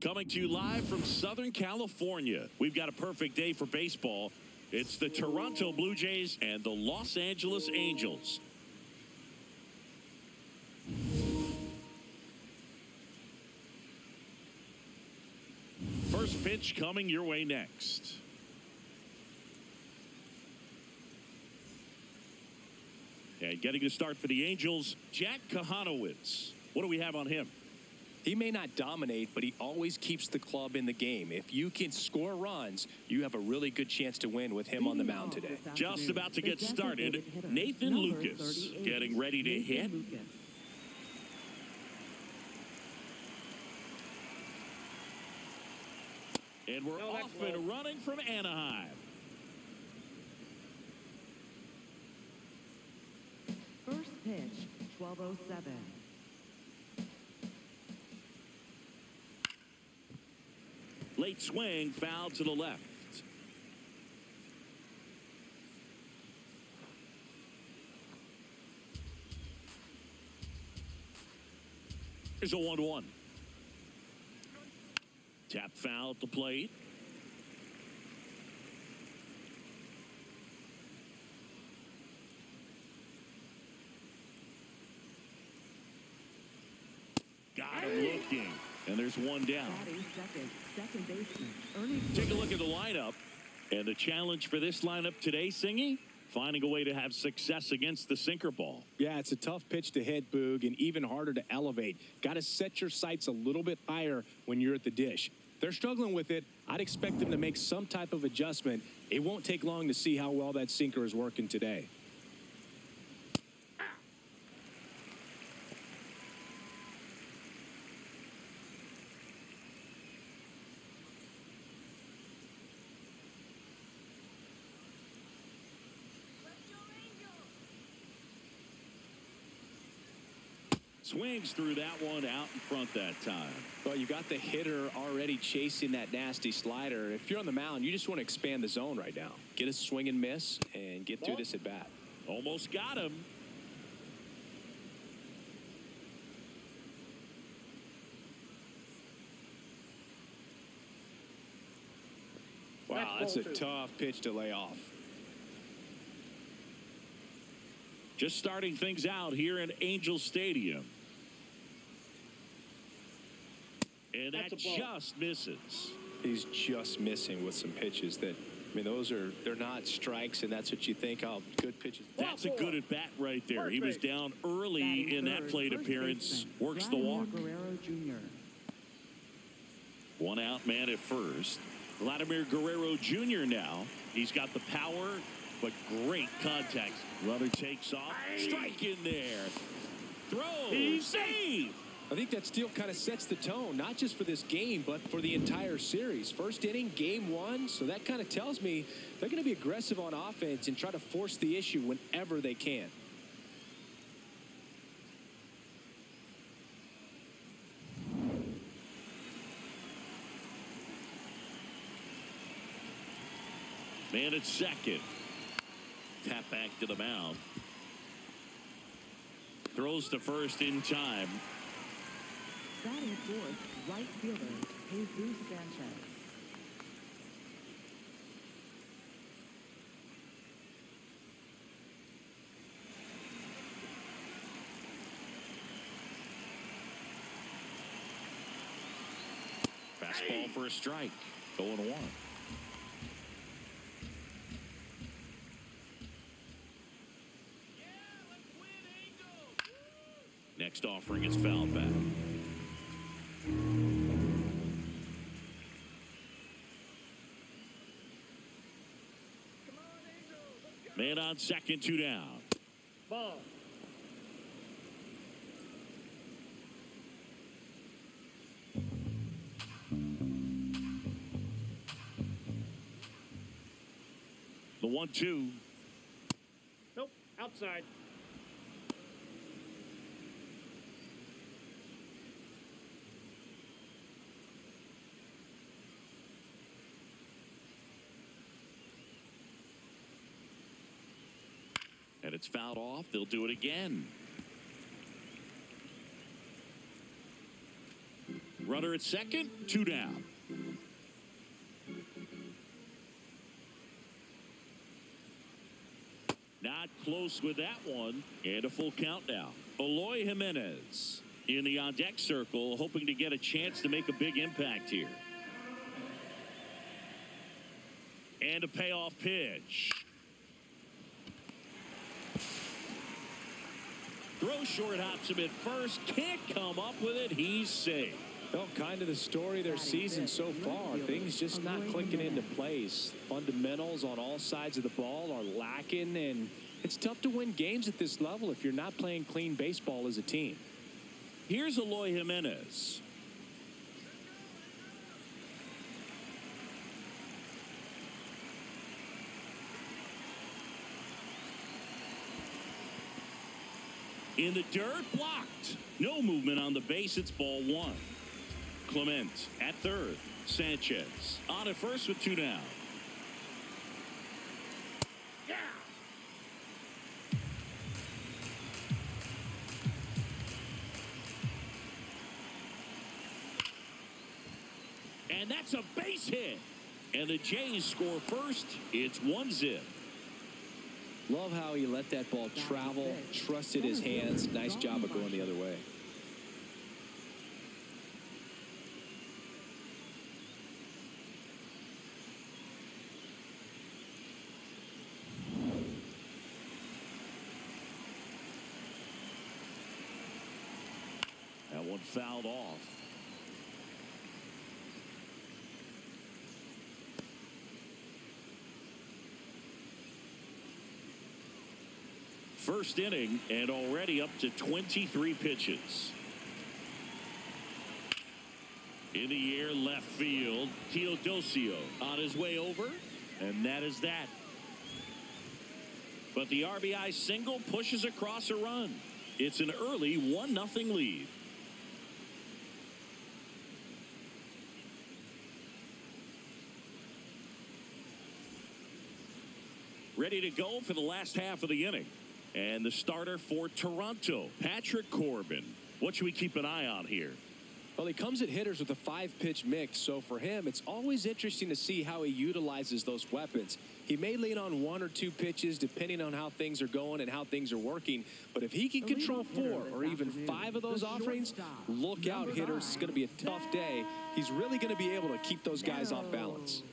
Coming to you live from Southern California. We've got a perfect day for baseball. It's the Toronto Blue Jays and the Los Angeles Angels. First pitch coming your way next. And getting to start for the Angels, Jack Kahanowitz. What do we have on him? He may not dominate, but he always keeps the club in the game. If you can score runs, you have a really good chance to win with him on the mound today. Just about to get started, Nathan Lucas getting ready to hit. And we're off and running from Anaheim. First pitch, 12:07. Late swing, foul to the left. Here's a 1-1. Tap foul at the plate. Got him looking. And there's one down. Second baseman. Take a look at the lineup. And the challenge for this lineup today, Singy, finding a way to have success against the sinker ball. Yeah, it's a tough pitch to hit, Boog, and even harder to elevate. Got to set your sights a little bit higher when you're at the dish. They're struggling with it. I'd expect them to make some type of adjustment. It won't take long to see how well that sinker is working today. Swings through that one out in front that time. Well, you got the hitter already chasing that nasty slider. If you're on the mound, you just want to expand the zone right now. Get a swing and miss and get through this at bat. Almost got him. Wow, that's a tough pitch to lay off. Just starting things out here in Angel Stadium. And that just misses. He's just missing with some pitches that, I mean, they're not strikes, and that's what you think. Oh, good pitches. That's a good at bat right there. He was down early in that plate appearance. Works the walk. One out man at first. Vladimir Guerrero Jr. now. He's got the power, but great contact. Runner takes off. Strike in there. Throw. Save. I think that steal kind of sets the tone, not just for this game, but for the entire series. First inning, game one. So that kind of tells me they're going to be aggressive on offense and try to force the issue whenever they can. Man at second. Tap back to the mound. Throws to first in time. Batting fourth, right fielder, Jesus Sanchez. Fastball for a strike. 0-1. Next offering is fouled back. Man on second, 2 down. Ball. The 1-2. Nope, outside. And it's fouled off. They'll do it again. Runner at second, 2 down. Not close with that one. And a full count now. Eloy Jimenez in the on-deck circle, hoping to get a chance to make a big impact here. And a payoff pitch. Throw short, hops him at first. Can't come up with it. He's safe. Well, kind of the story of their season so far. Things just not clicking into place. Fundamentals on all sides of the ball are lacking, and it's tough to win games at this level if you're not playing clean baseball as a team. Here's Eloy Jimenez. In the dirt, blocked. No movement on the base. It's ball 1. Clement at third. Sanchez on at first with 2 down. Yeah. And that's a base hit. And the Jays score first. It's 1-0. Love how he let that ball travel, trusted his hands. Nice job of going the other way. That one fouled off. First inning and already up to 23 pitches. In the air, left field. Teodosio on his way over, and that is that. But the RBI single pushes across a run. It's an early 1-0 lead. Ready to go for the last half of the inning. And the starter for Toronto, Patrick Corbin. What should we keep an eye on here? Well, he comes at hitters with a 5-pitch mix, so for him, it's always interesting to see how he utilizes those weapons. He may lean on 1 or 2 pitches depending on how things are going and how things are working, but if he can control 4 or even 5 of those offerings, look out, hitters. It's going to be a tough day. He's really going to be able to keep those guys off balance.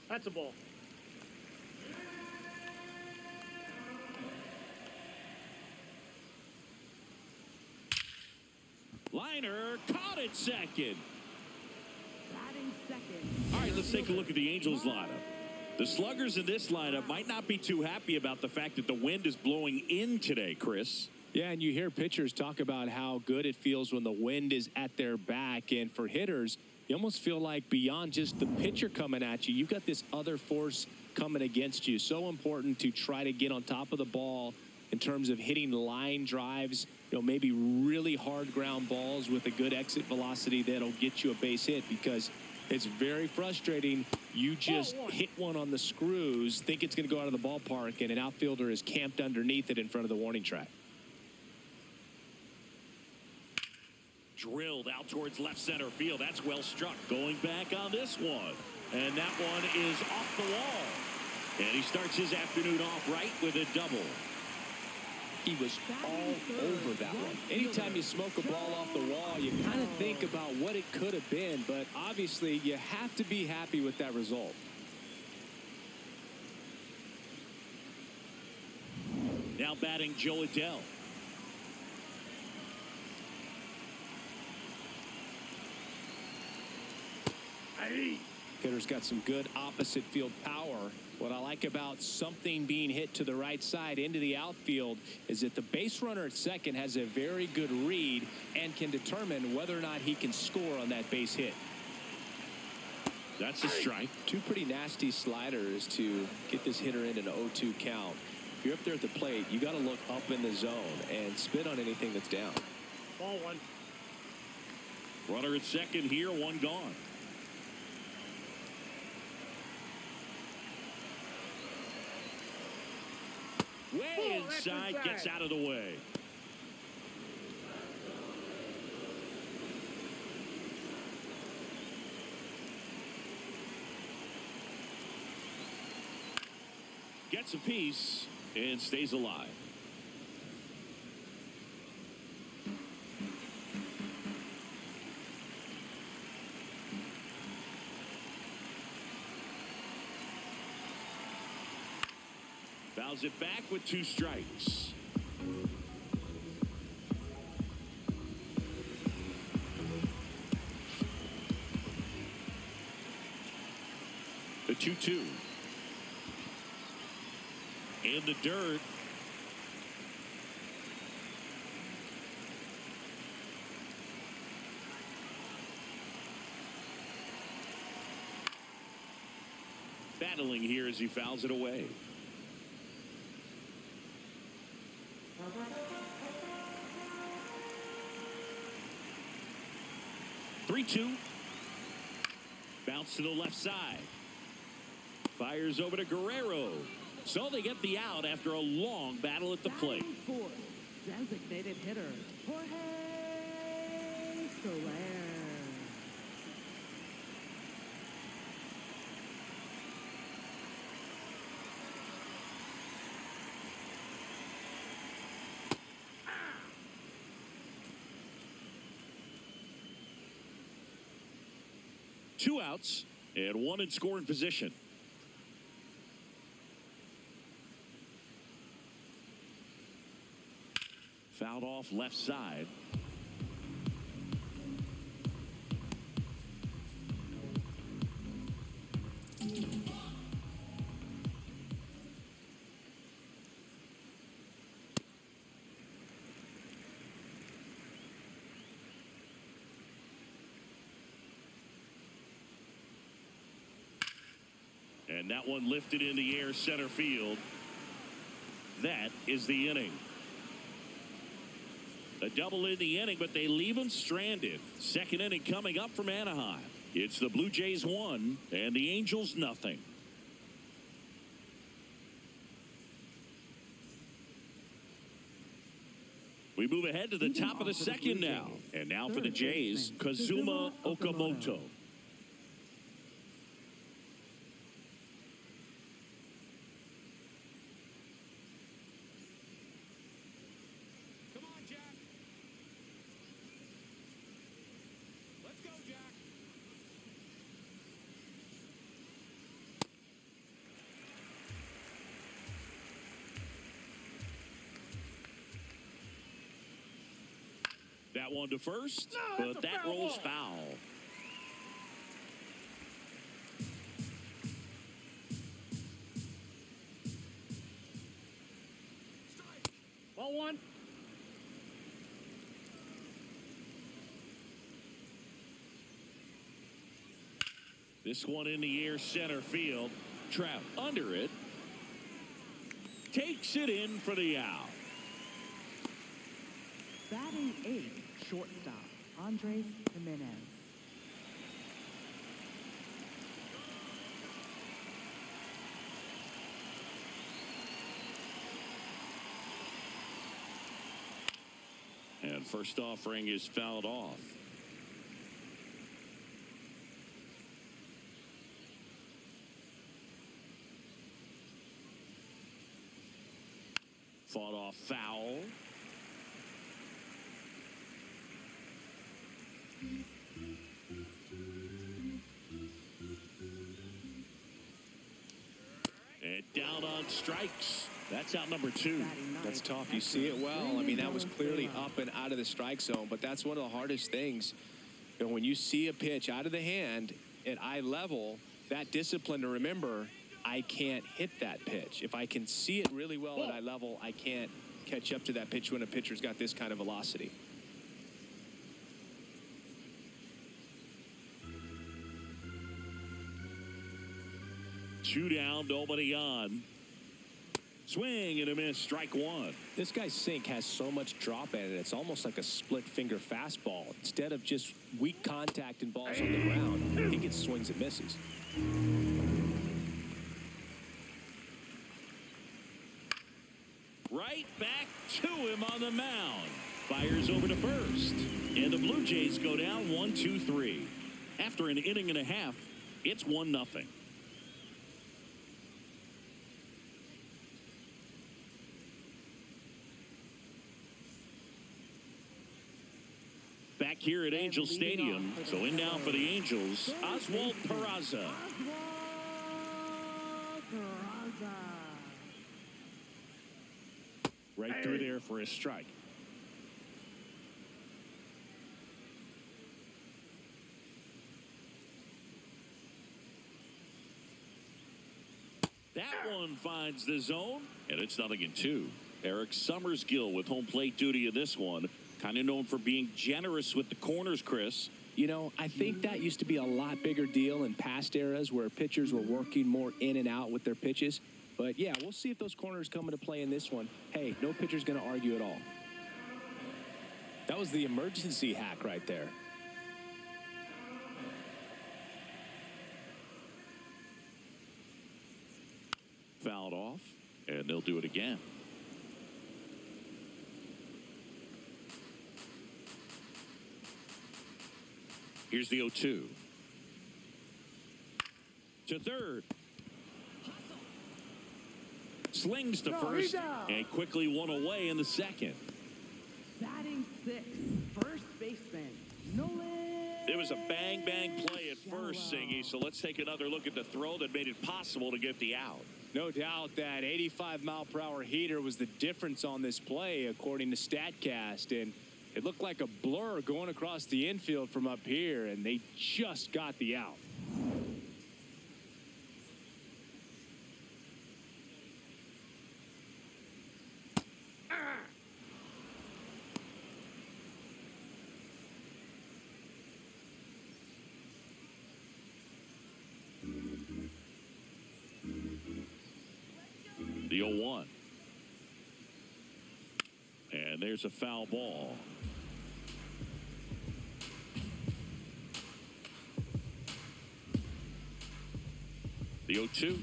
That's a ball. Liner caught it second. Batting second. All right, let's take a look at the Angels lineup. The sluggers in this lineup might not be too happy about the fact that the wind is blowing in today, Chris. Yeah, and you hear pitchers talk about how good it feels when the wind is at their back. And for hitters, you almost feel like beyond just the pitcher coming at you, you've got this other force coming against you. So important to try to get on top of the ball in terms of hitting line drives, maybe really hard ground balls with a good exit velocity that'll get you a base hit, because it's very frustrating. You just hit one on the screws, think it's going to go out of the ballpark, and an outfielder is camped underneath it in front of the warning track. Drilled out towards left center field. That's well struck. Going back on this one. And that one is off the wall. And he starts his afternoon off right with a double. He was all over that one. Anytime you smoke a ball off the wall, you kind of think about what it could have been. But obviously, you have to be happy with that result. Now batting Joe Adell. Hitter's got some good opposite field power. What I like about something being hit to the right side into the outfield is that the base runner at second has a very good read and can determine whether or not he can score on that base hit. That's a strike. 2 pretty nasty sliders to get this hitter in an 0-2 count. If you're up there at the plate, you got to look up in the zone and spit on anything that's down. Ball one. Runner at second here, one gone. Way inside, gets out of the way. Gets a piece and stays alive. Fouls it back with 2 strikes. The 2-2. In the dirt. Battling here as he fouls it away. Three-two. Bounce to the left side. Fires over to Guerrero. So they get the out after a long battle at the plate. Fourth, designated hitter, Jorge Soler. Two outs and one in scoring position. Fouled off left side. And that one lifted in the air center field. That is the inning. A double in the inning, but they leave him stranded. Second inning coming up from Anaheim. It's the Blue Jays 1 and the Angels nothing. We move ahead to the top of the second now. And now for the Jays, Kazuma Okamoto. That one to first, but that rolls foul. Ball one. This one in the air center field. Trout under it. Takes it in for the out. Batting 8th, shortstop, Andres Jimenez. And first offering is fouled off. Fought off foul. And down on strikes. That's out number 2. That's tough. You see it well. I mean, that was clearly up and out of the strike zone, but that's one of the hardest things. You know, when you see a pitch out of the hand at eye level, that discipline to remember, I can't hit that pitch. If I can see it really well at eye level, I can't catch up to that pitch when a pitcher's got this kind of velocity. Two down, nobody on. Swing and a miss, strike one. This guy's sink has so much drop in it, it's almost like a split-finger fastball. Instead of just weak contact and balls on the ground, he gets swings and misses. Right back to him on the mound. Fires over to first. And the Blue Jays go down 1-2-3. After an inning and a half, it's 1-0. Back here at Angel Stadium. So in now for the Angels, Oswald Peraza. Right through there for a strike. That one finds the zone, and it's 0-2. Eric Summersgill with home plate duty in this one. Kind of known for being generous with the corners, Chris. You know, I think that used to be a lot bigger deal in past eras where pitchers were working more in and out with their pitches. But, yeah, we'll see if those corners come into play in this one. Hey, no pitcher's going to argue at all. That was the emergency hack right there. Fouled off, and they'll do it again. Here's the 0-2. To third. Slings to first, and quickly one away in the second. Batting sixth, first baseman, Nolan. It was a bang-bang play at first, Singy, so let's take another look at the throw that made it possible to get the out. No doubt that 85-mile-per-hour heater was the difference on this play, according to StatCast. And it looked like a blur going across the infield from up here, and they just got the out. The 0-1. And there's a foul ball. The 0-2.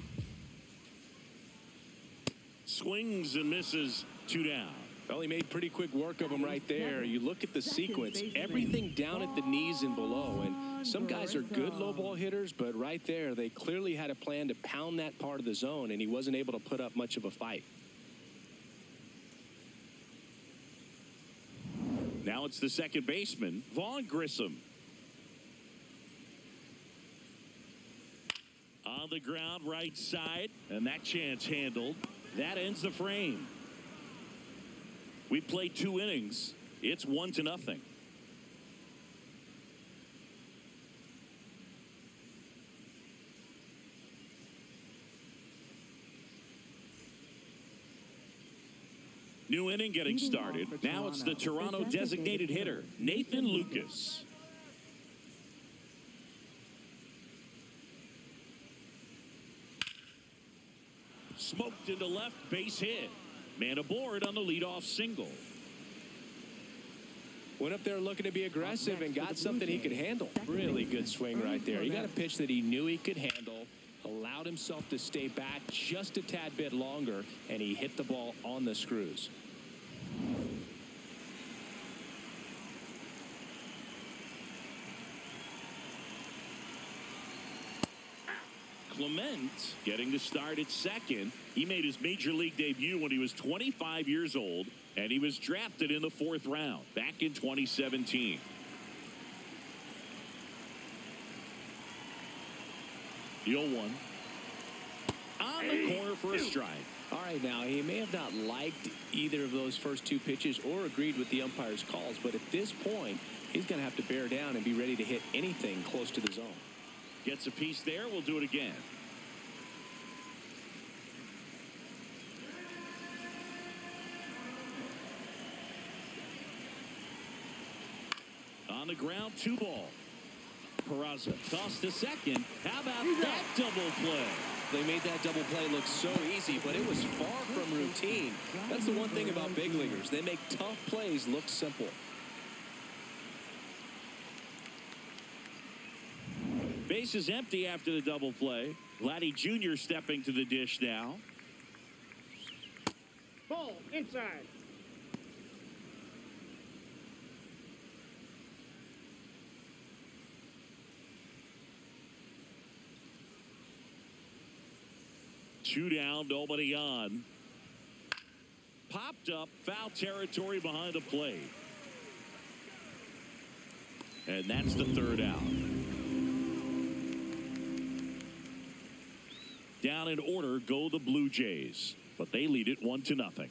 Swings and misses, 2 down. Well, he made pretty quick work of him right there. You look at the sequence, everything down at the knees and below. And some guys are good low ball hitters, but right there, they clearly had a plan to pound that part of the zone, and he wasn't able to put up much of a fight. Now it's the second baseman, Vaughn Grissom. On the ground, right side, and that chance handled. That ends the frame. We played 2 innings. It's 1-0. New inning getting started. Now it's the Toronto designated hitter, Nathan Lucas. Smoked into left, base hit. Man aboard on the leadoff single. Went up there looking to be aggressive and got something he could handle. Really good swing right there. He got a pitch that he knew he could handle, allowed himself to stay back just a tad bit longer, and he hit the ball on the screws. Clement getting the start at second. He made his major league debut when he was 25 years old, and he was drafted in the 4th round back in 2017. The 0-1. On the corner for a strike. All right, now, he may have not liked either of those first 2 pitches or agreed with the umpire's calls, but at this point, he's going to have to bear down and be ready to hit anything close to the zone. Gets a piece there. We'll do it again. On the ground, 2 ball. Peraza tossed to second. How about that double play? They made that double play look so easy, but it was far from routine. That's the one thing about big leaguers. They make tough plays look simple. Base is empty after the double play. Vladdy Jr. stepping to the dish now. Ball inside. Two down, nobody on. Popped up, foul territory behind the plate. And that's the third out. Down in order go the Blue Jays, but they lead it 1-0.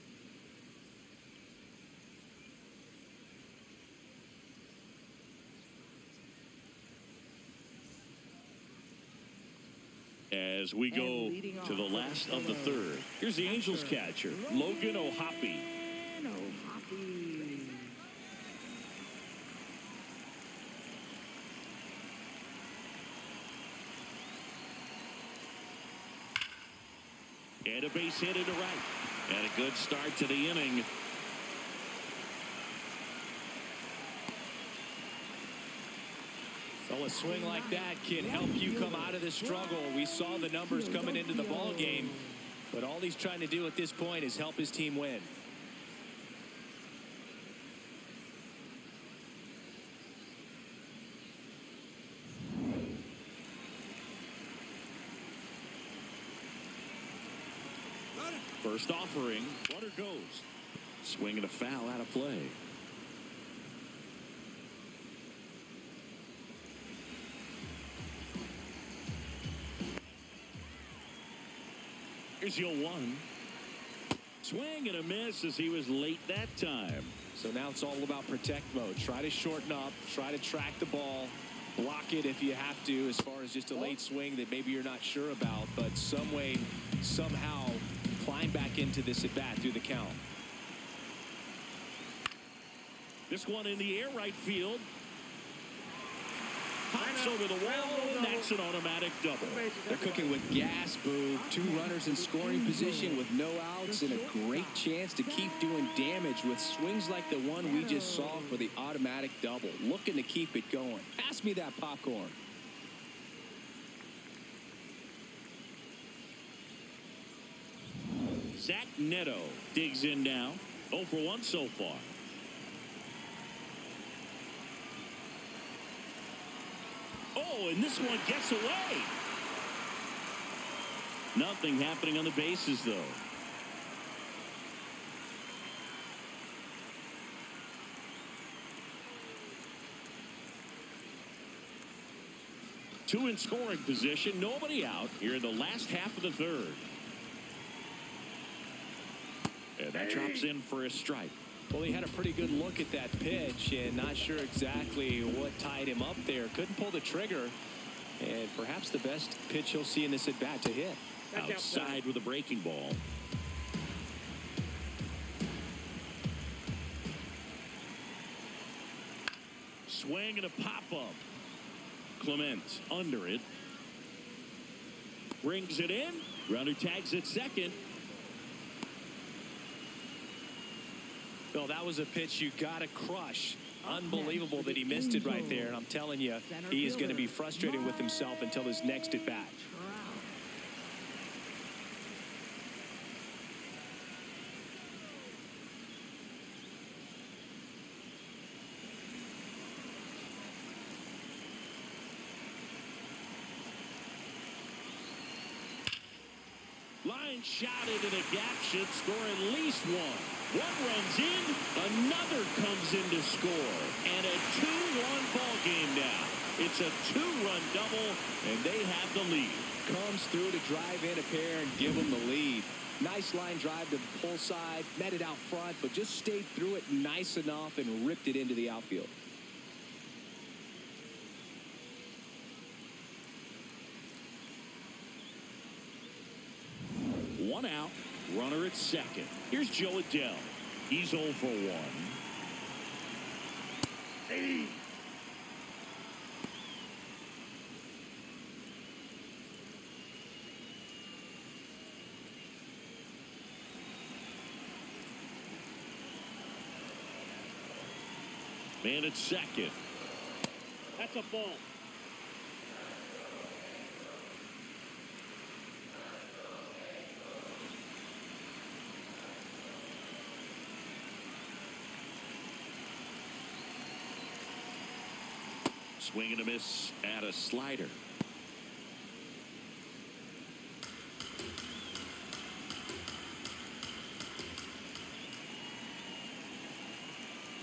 As we go to the last of the third. Here's the Angels catcher, Logan O'Hoppe. And a base hit into right. And a good start to the inning. So a swing like that can help you come out of the struggle. We saw the numbers coming into the ball game, but all he's trying to do at this point is help his team win. First offering, runner goes. Swing and a foul out of play. Here's the 0-1. Swing and a miss as he was late that time. So now it's all about protect mode. Try to shorten up, try to track the ball, block it if you have to, as far as just a late swing that maybe you're not sure about, but some way, somehow climb back into this at bat through the count. This one in the air, right field. Hops over the wall, and that's an automatic double. They're cooking with gas, Boo. 2 runners in scoring position with no outs and a great chance to keep doing damage with swings like the one we just saw for the automatic double. Looking to keep it going. Pass me that popcorn. Zach Neto digs in now. 0 for 1 so far. Oh, and this one gets away. Nothing happening on the bases, though. Two in scoring position, nobody out here in the last half of the third. And that drops in for a strike. Well, he had a pretty good look at that pitch and not sure exactly what tied him up there. Couldn't pull the trigger. And perhaps the best pitch he'll see in this at-bat to hit. Outside with a breaking ball. Swing and a pop-up. Clement under it. Brings it in. Runner tags at second. Bill, that was a pitch you got to crush. Unbelievable that he missed it right there. And I'm telling you, he is going to be frustrated with himself until his next at-bat. Line shot into the gap should score at least one. One runs in, another comes in to score. And a 2-1 ball game now. It's a 2-run double, and they have the lead. Comes through to drive in a pair and give them the lead. Nice line drive to the pull side, met it out front, but just stayed through it nice enough and ripped it into the outfield. One out, runner at second. Here's Joe Adele. He's 0 for 1. Hey. Man at second. That's a ball. Swing and a miss at a slider.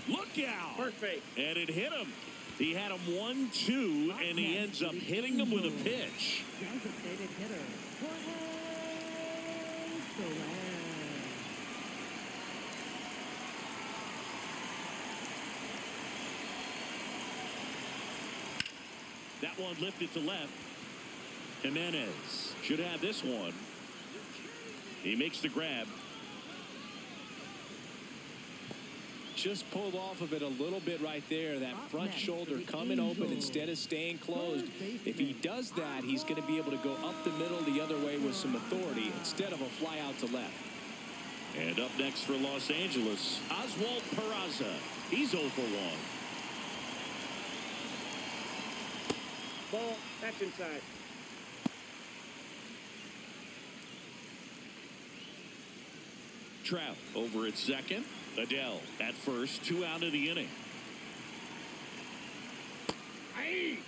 Look out. First base. And it hit him. He had him 1-2, and he ends up hitting him with a pitch. Designated hitter, Jorge Soler. That one lifted to left. Jimenez should have this one. He makes the grab. Just pulled off of it a little bit right there. That front shoulder coming open instead of staying closed. If he does that, he's going to be able to go up the middle the other way with some authority instead of a fly out to left. And up next for Los Angeles, Oswald Peraza. He's 0 for 1. Ball. That's inside. Trout over at second. Adele at first. 2 out of the inning. Aye.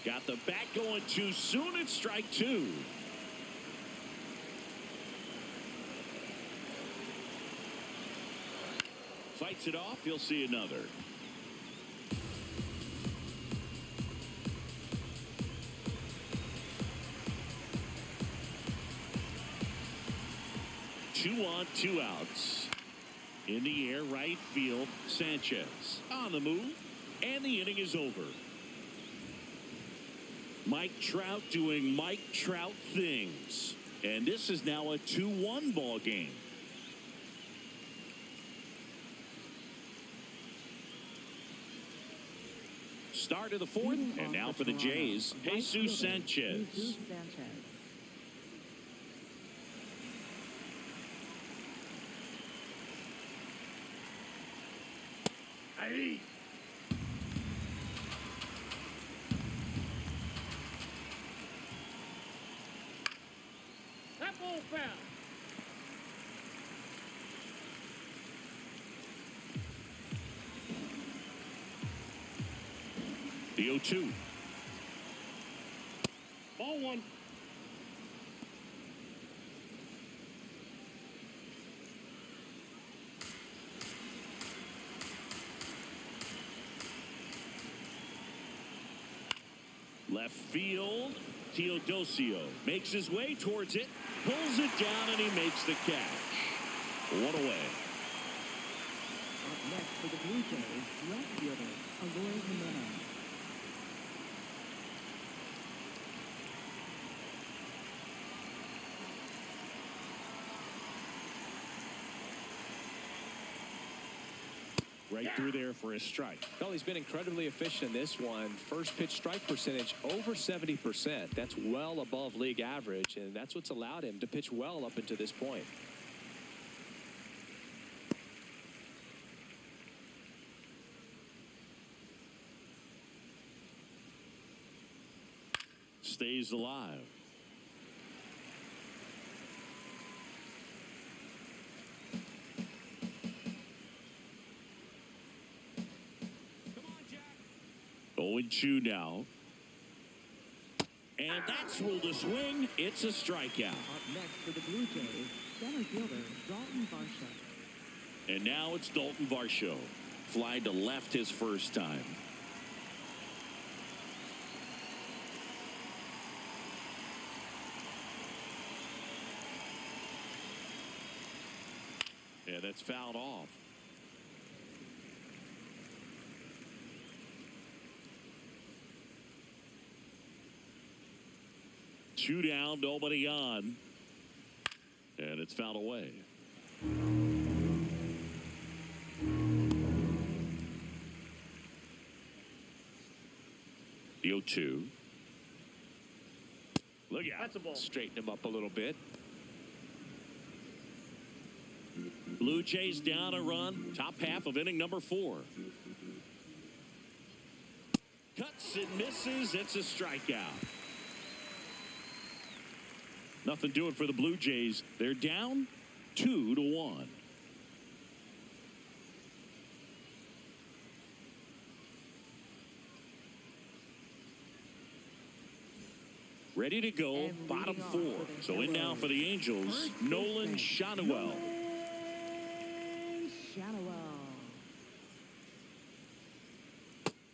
Got the bat going too soon. It's strike 2. Fights it off. He'll see another. Two on, 2 outs. In the air, right field. Sanchez on the move, and the inning is over. Mike Trout doing Mike Trout things, and this is now a 2-1 ball game. Start of the 4th, and now for the Jays, Jesus Sanchez. Jesus Sanchez. Aye. That ball foul. The 0-2. Ball 1. Left field. Teodosio makes his way towards it, pulls it down, and he makes the catch. 1 away. Up next for the Blue Jays, left fielder, Eloy Jimenez. Right through there for a strike. Well, he's been incredibly efficient in this one. First pitch strike percentage over 70%. That's well above league average, and that's what's allowed him to pitch well up until this point. Stays alive. Come on, Jack. 0-2 now. And that's ruled a swing. It's a strikeout. Up next for the Blue Jays, center fielder, Dalton Varsho. And now it's Dalton Varsho. Fly to left his first time. Yeah, that's fouled off. Two down, nobody on. And it's fouled away. The 0-2. Look out. That's a ball. Straighten him up a little bit. Blue Jays down a run. Top half of inning number 4. Cuts and misses. It's a strikeout. Nothing doing for the Blue Jays. They're down 2-1. Ready to go, And bottom leading off 4. for the So in now for the Angels, First Nolan baseman, Schanuel. Nolan Schanuel.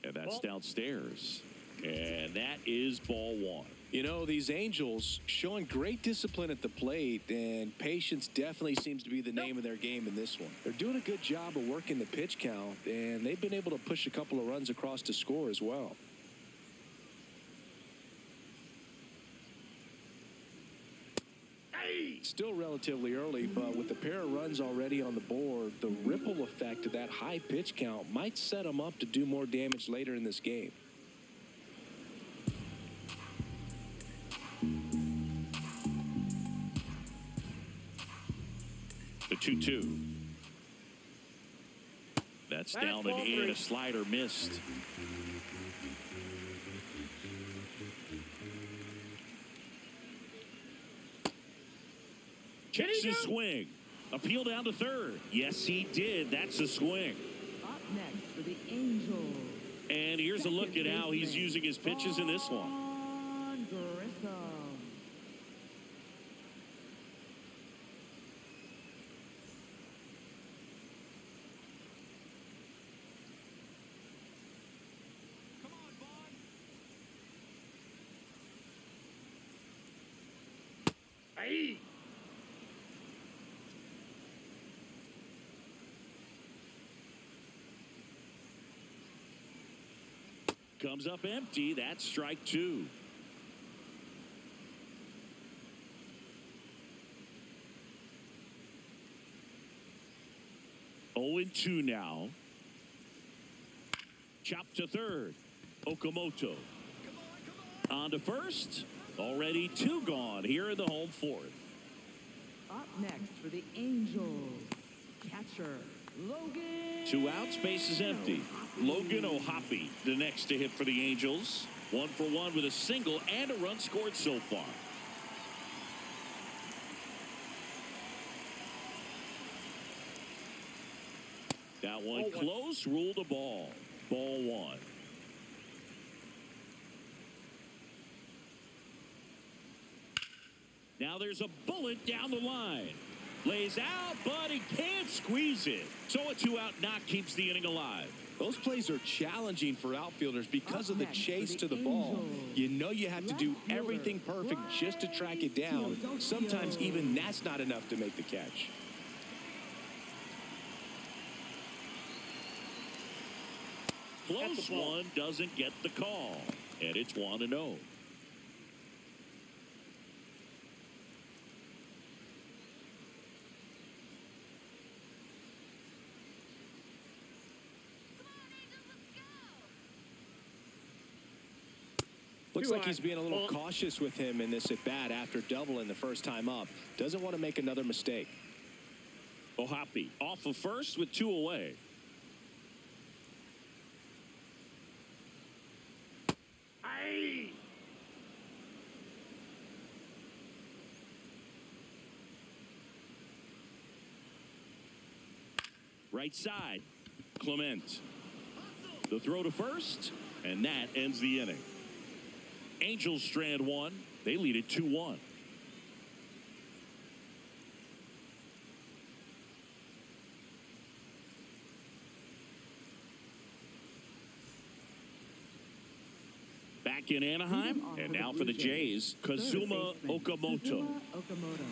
And that's Ball. downstairs. And that is ball 1. You know, these Angels showing great discipline at the plate, and patience definitely seems to be the name of their game in this one. They're doing a good job of working the pitch count, and they've been able to push a couple of runs across to score as well. Still relatively early, but with a pair of runs already on the board, the ripple effect of that high pitch count might set them up to do more damage later in this game. The 2-2. That's down and in. A slider missed. Checks his swing. Appeal down to third. Yes, he did. That's a swing. Up next for the Angels. And here's a look at how he's using his pitches in this one. Vaughn Grissom. Aye. Comes up empty. That's strike 2. Oh and 2 now. Chop to third. Okamoto. On to first. Already 2 gone here in the home 4th. Up next for the Angels. Catcher, Logan. 2 outs, base is empty. Logan O'Hoppe, the next to hit for the Angels. 1 for 1 with a single and a run scored so far. That one close, ruled a ball. Ball 1. Now there's a bullet down the line. Lays out, but he can't squeeze it. So a 2-out knock keeps the inning alive. Those plays are challenging for outfielders because of the chase to the ball. You know you have to do everything perfect just to track it down. Sometimes even that's not enough to make the catch. Close one, doesn't get the call. And it's 1-0. Looks like he's being a little cautious with him in this at-bat after doubling the first time up. Doesn't want to make another mistake. O'Hoppe off of first with 2 away. Aye. Right side, Clement. The throw to first, and that ends the inning. Angels strand 1. They lead it 2-1. Back in Anaheim, and now for the Jays, Kazuma Okamoto. Kazuma Okamoto.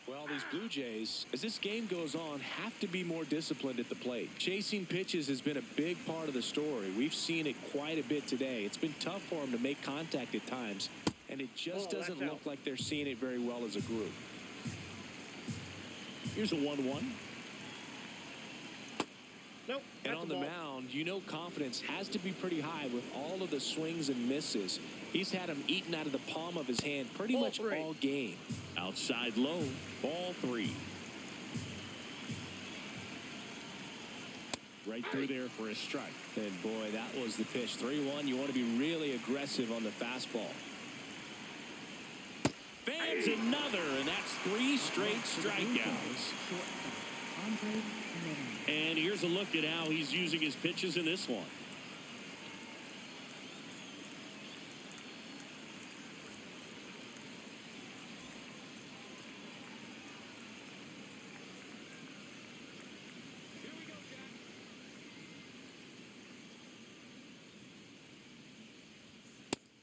Well, these Blue Jays, as this game goes on, have to be more disciplined at the plate. Chasing pitches has been a big part of the story. We've seen it quite a bit today. It's been tough for them to make contact at times, and it just doesn't look like they're seeing it very well as a group. Here's a 1-1. Nope. And That's on a the ball. mound, you know confidence has to be pretty high with all of the swings and misses. He's had them eaten out of the palm of his hand pretty Ball much three. all game. Outside low, ball 3. Right through there for a strike. And boy, that was the pitch. 3-1. You want to be really aggressive on the fastball. Fans another, and that's 3 straight strikeouts. Andre Miller. And here's a look at how he's using his pitches in this one.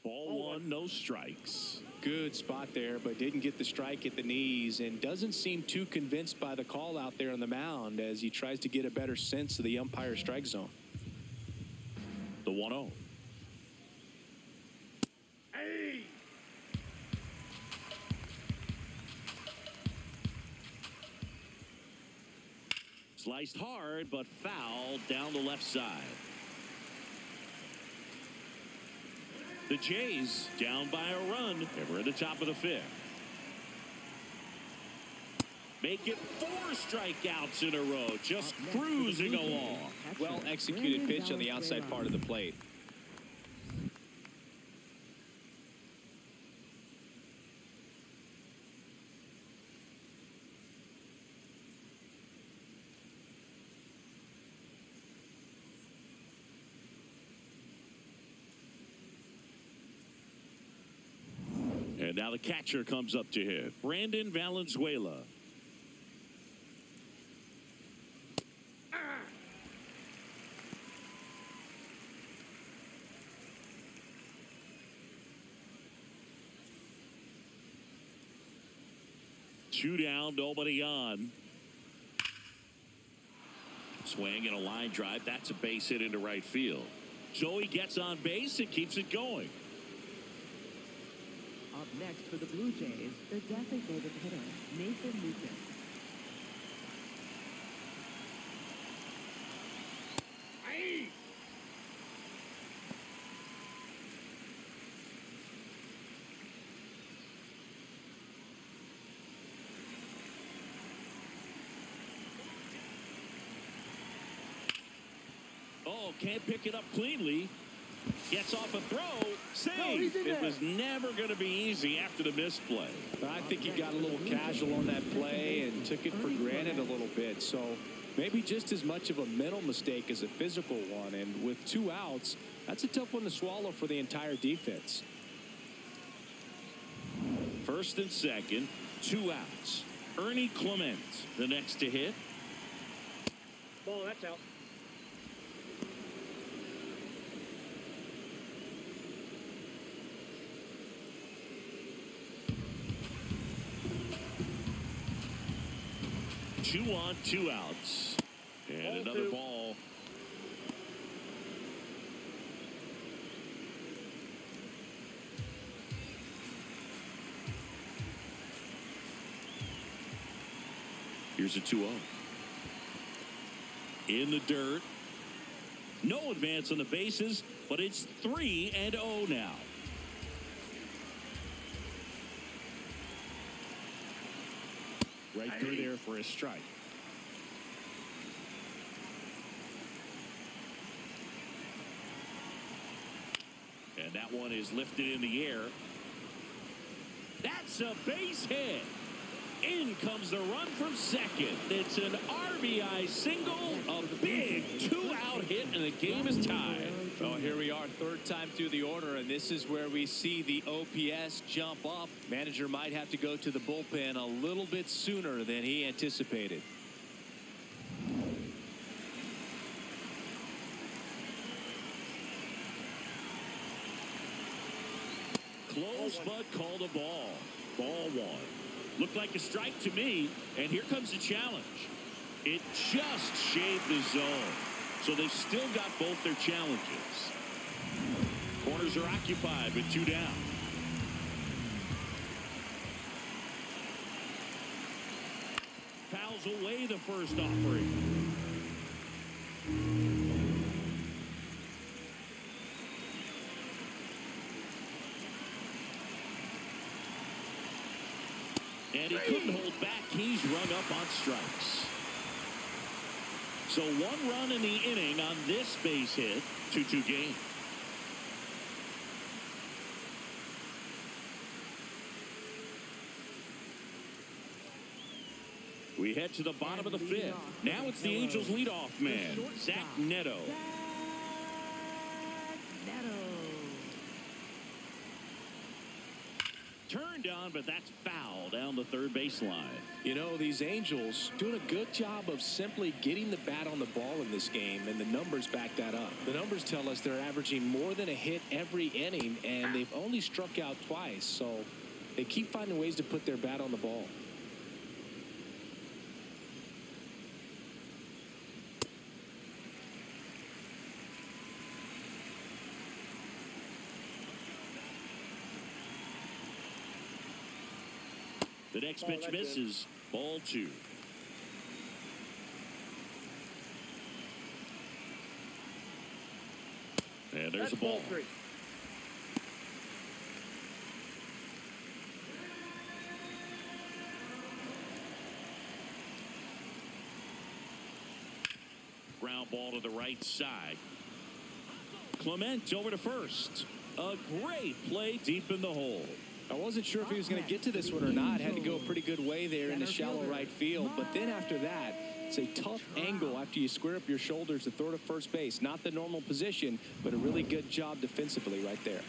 Ball 1, no strikes. Good spot there, but didn't get the strike at the knees and doesn't seem too convinced by the call out there on the mound as he tries to get a better sense of the umpire strike zone. The 1-0. Hey! Sliced hard, but foul down the left side. The Jays down by a run, and we're at the top of the 5th. Make it 4 strikeouts in a row, just cruising along. Well executed pitch on the outside part of the plate. And now the catcher comes up to hit. Brandon Valenzuela. Two down, nobody on. Swing and a line drive. That's a base hit into right field. So he gets on base and keeps it going. Up next for the Blue Jays, the designated hitter, Nathan Lucas. Hey! Oh, can't pick it up cleanly. Gets off a throw. he's Save. in It there. was never going to be easy after the misplay. But I think he got a little casual on that play and took it for granted a little bit. So maybe just as much of a mental mistake as a physical one. And with 2 outs, that's a tough one to swallow for the entire defense. First and second, 2 outs. Ernie Clement, the next to hit. Ball, that's out. Two on, 2 outs. And Ball another 2. ball. Here's a 2-0. In the dirt. No advance on the bases, but it's 3-0 now. Right through there for a strike. And that one is lifted in the air. That's a base hit. In comes the run from second. It's an RBI single, a big 2-out hit, and the game is tied. Well, here we are, 3rd time through the order, and this is where we see the OPS jump up. Manager might have to go to the bullpen a little bit sooner than he anticipated. Close, but called a ball. Ball 1. Looked like a strike to me, and here comes the challenge. It just shaved the zone, so they've still got both their challenges. Corners are occupied with 2 down. Fouls away the first offering. And he couldn't hold back. He's rung up on strikes. So 1 run in the inning on this base hit. 2-2 game. We head to the bottom of the 5th. Now it's the Angels leadoff man, Zach Neto. Turned on, but that's foul down the third baseline. You know, these Angels doing a good job of simply getting the bat on the ball in this game, and the numbers back that up. The numbers tell us they're averaging more than a hit every inning, and they've only struck out twice, so they keep finding ways to put their bat on the ball. The next pitch misses. Ball 2. And there's a ball. 3. Ground ball to the right side. Clement over to first. A great play deep in the hole. I wasn't sure if he was going to get to this one or not. Had to go a pretty good way there in the shallow right field. But then after that, it's a tough angle after you square up your shoulders to throw to first base. Not the normal position, but a really good job defensively right there.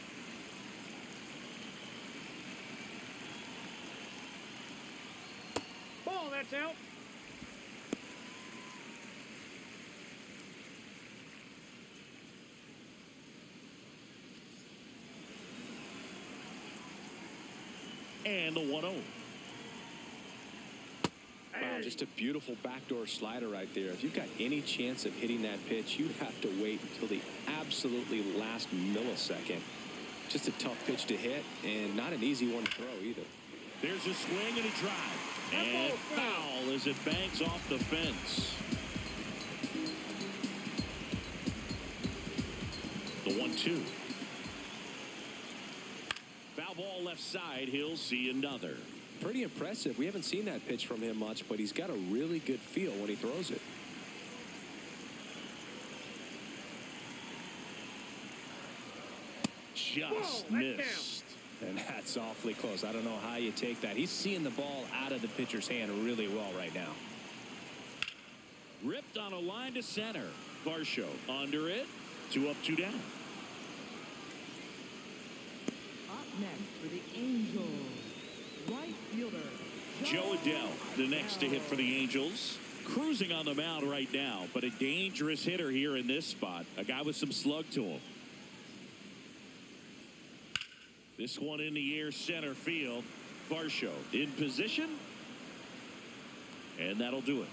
Ball, that's out. And the 1-0. Wow, just a beautiful backdoor slider right there. If you've got any chance of hitting that pitch, you have to wait until the absolutely last millisecond. Just a tough pitch to hit, and not an easy one to throw either. There's a swing and a drive. And foul as it banks off the fence. The 1-2. Foul ball left side. He'll see another. Pretty impressive. We haven't seen that pitch from him much, but he's got a really good feel when he throws it. Just missed. And that's awfully close. I don't know how you take that. He's seeing the ball out of the pitcher's hand really well right now. Ripped on a line to center. Varsho under it. 2 up, 2 down. Up next for the Angels, right fielder Joe Adele, the next to hit for the Angels. Cruising on the mound right now, but a dangerous hitter here in this spot. A guy with some slug to him. This one in the air, center field. Varsho in position. And that'll do it.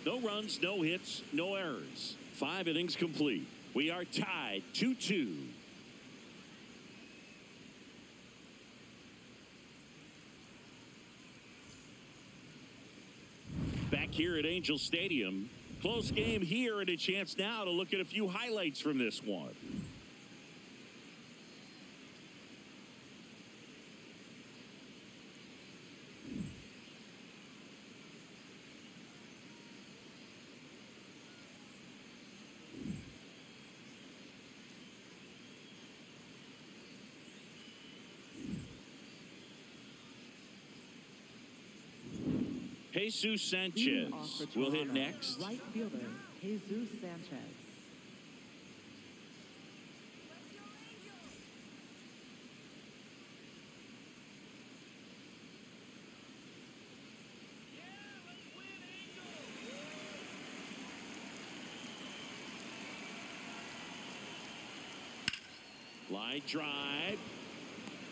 No runs, no hits, no errors. 5 innings complete. We are tied 2-2. Back here at Angel Stadium. Close game here, and a chance now to look at a few highlights from this one. Jesus Sanchez will hit next. right fielder Jesus Sanchez. Line drive.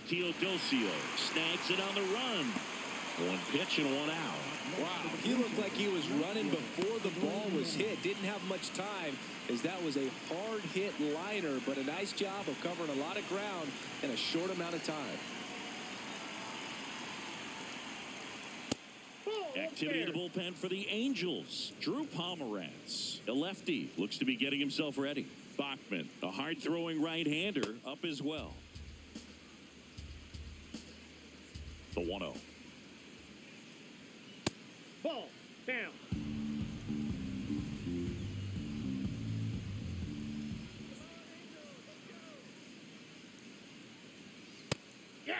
Teodosio snags it on the run. 1 pitch and 1 out. Wow, he looked like he was running before the ball was hit. Didn't have much time, as that was a hard hit liner, but a nice job of covering a lot of ground in a short amount of time. Activity in the bullpen for the Angels. Drew Pomerantz, a lefty, looks to be getting himself ready. Bachman, a hard-throwing right-hander, up as well. The 1-0. Ball. Down. Yeah.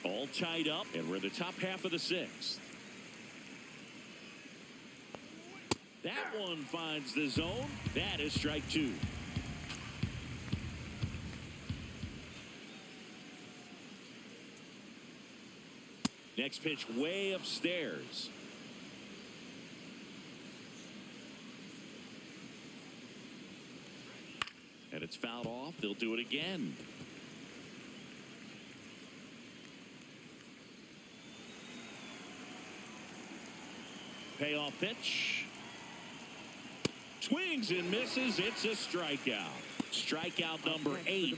All tied up, and we're in the top half of the 6th. That one finds the zone. That is strike 2. Next pitch way upstairs. And it's fouled off. They'll do it again. Payoff pitch. Swings and misses. It's a strikeout. Strikeout number 8.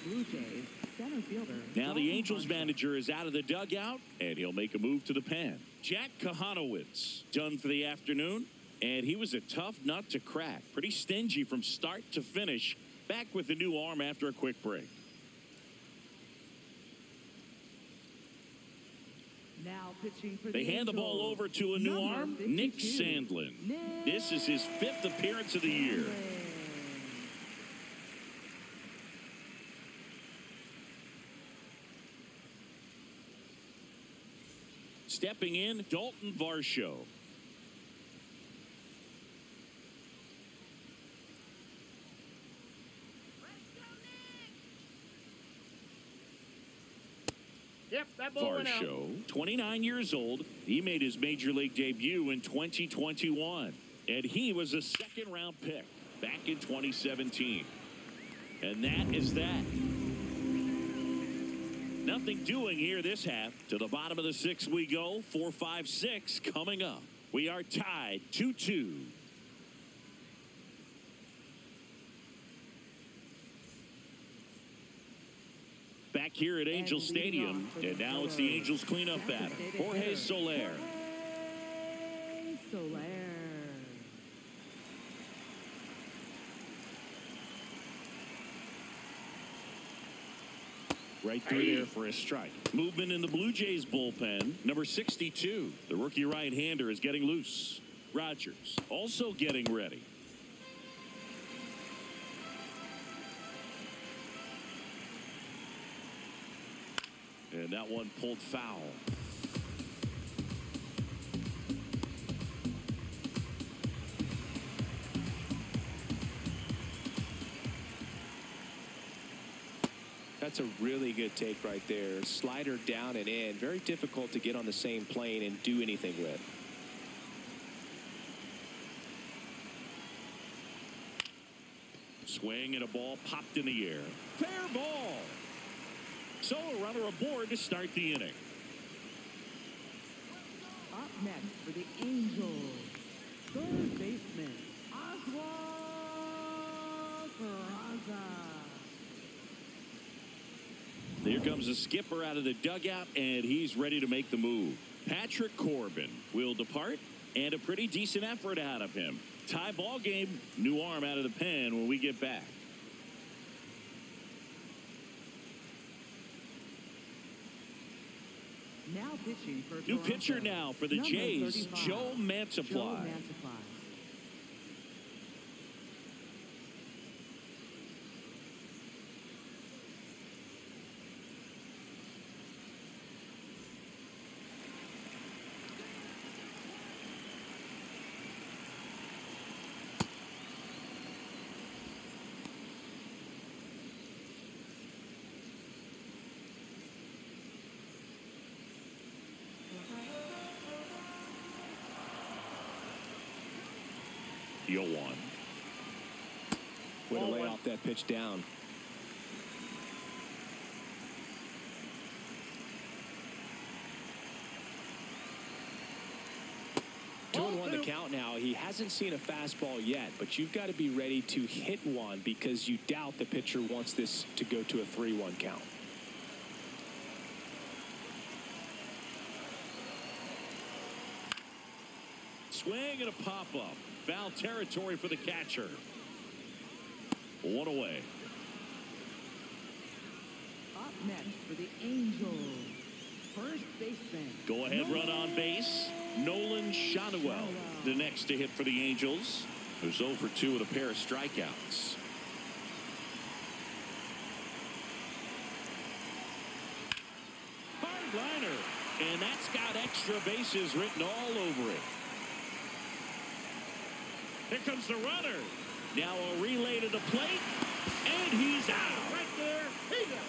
Now the Angels manager is out of the dugout, and he'll make a move to the pen. Jack Kahanowitz done for the afternoon, and he was a tough nut to crack. Pretty stingy from start to finish. Back with the new arm after a quick break. Now pitching for They hand the ball over to a new arm, Nick Sandlin. This is his 5th appearance of the year. Stepping in, Dalton Varsho. Yep, that ball went out. Varsho, 29 years old. He made his major league debut in 2021. And he was a 2nd-round pick back in 2017. And that is that. Nothing doing here this half. To the bottom of the 6th we go. 4, 5, 6 coming up. We are tied 2-2. Back here at Angel Stadium, and now it's the Angels cleanup batter. Jorge Soler. Right through there for a strike. Movement in the Blue Jays bullpen. Number 62, the rookie right-hander, is getting loose. Rogers also getting ready. And that one pulled foul. That's a really good take right there. Slider down and in. Very difficult to get on the same plane and do anything with. Swing and a ball popped in the air. Fair ball. So a runner aboard to start the inning. Up next for the Angels, third baseman, Oswald Peraza. Here comes the skipper out of the dugout, and he's ready to make the move. Patrick Corbin will depart, and a pretty decent effort out of him. Tie ball game, new arm out of the pen when we get back. Now pitching for New Toronto, pitcher now for the number Jays, 35, Joe Mantiply. You'll one. Way to lay off that pitch down. Two and one the count now. He hasn't seen a fastball yet, but you've got to be ready to hit one because you doubt the pitcher wants this to go to a 3-1 count. Swing and a pop-up. Foul territory for the catcher. One away. Up next for the Angels, first baseman. Go ahead run on base. Nolan Shotwell, the next to hit for the Angels, who's 0 for 2 with a pair of strikeouts. Hard liner, and that's got extra bases written all over it. Here comes the runner. Now a relay to the plate, and he's out. Right there. He's out.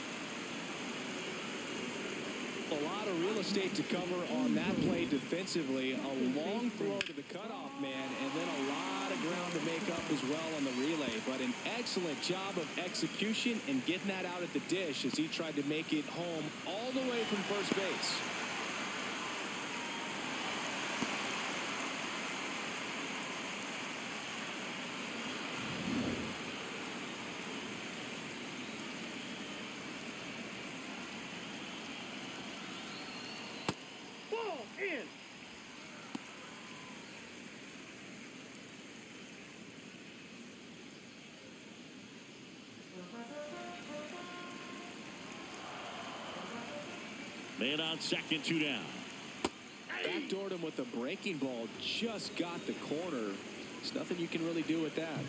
A lot of real estate to cover on that play defensively. A long throw to the cutoff man, and then a lot of ground to make up as well on the relay. But an excellent job of execution and getting that out at the dish as he tried to make it home all the way from first base. Ball in. Man on second, 2 down. Backdoored him with a breaking ball. Just got the corner. There's nothing you can really do with that.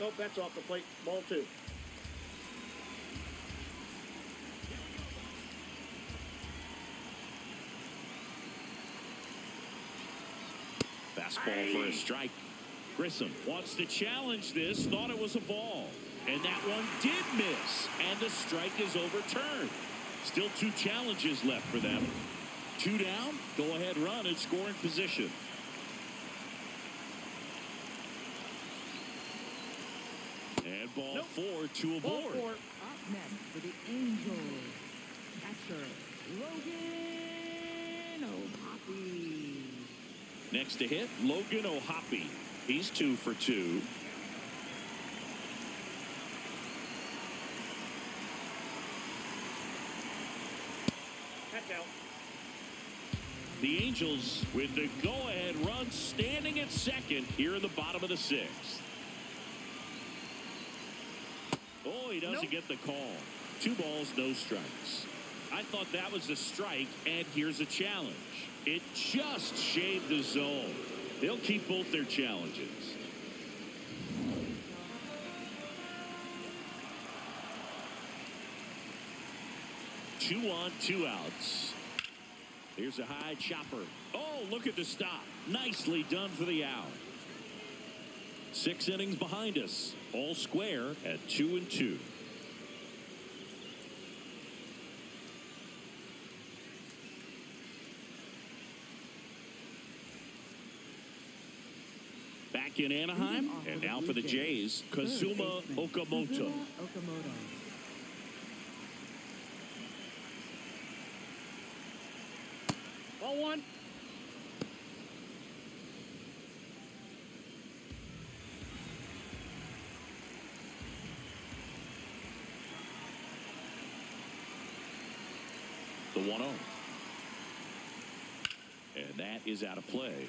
Nope, that's off the plate. Ball 2. Fastball for a strike. Grissom wants to challenge this, thought it was a ball. And that one did miss, and the strike is overturned. Still 2 challenges left for them. 2 down, go ahead run in scoring position. And ball 4, 2 Ball aboard. 4. Up next for the Angels, catcher Logan O'Hoppe. Next to hit, Logan O'Hoppe. He's 2 for 2. That's out. The Angels with the go-ahead run standing at second here in the bottom of the 6th. Oh, he doesn't get the call. 2 balls, no strikes. I thought that was a strike, and here's a challenge. It just shaved the zone. They'll keep both their challenges. Two on, 2 outs. Here's a high chopper. Oh, look at the stop. Nicely done for the out. 6 innings behind us. All square at 2-2. Back in Anaheim, and now for the Jays, Kazuma Okamoto. Ball 1. The 1-0. And that is out of play.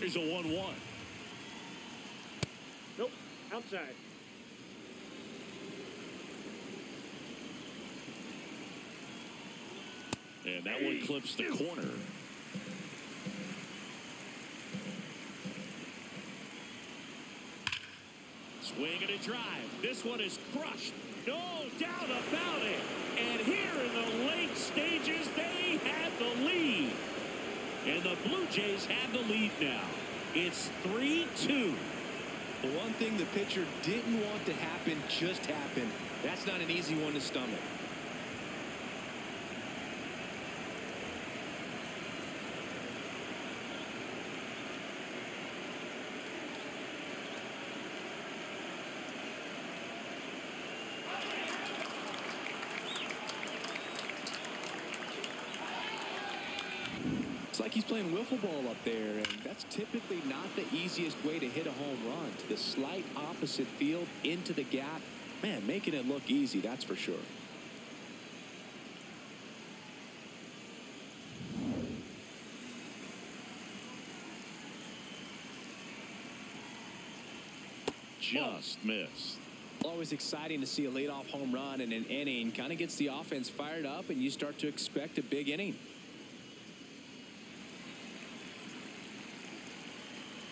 Here's a 1-1. Nope. Outside. And that one clips the corner. Swing and a drive. This one is crushed. No doubt about it. And here in the late stages, they had the lead. And the Blue Jays have the lead now. It's 3-2. The one thing the pitcher didn't want to happen just happened. That's not an easy one to stomach. It's like he's playing wiffle ball up there, and that's typically not the easiest way to hit a home run. To the slight opposite field, into the gap. Man, making it look easy, that's for sure. just missed. Always exciting to see a leadoff home run in an inning. Kind of gets the offense fired up, and you start to expect a big inning.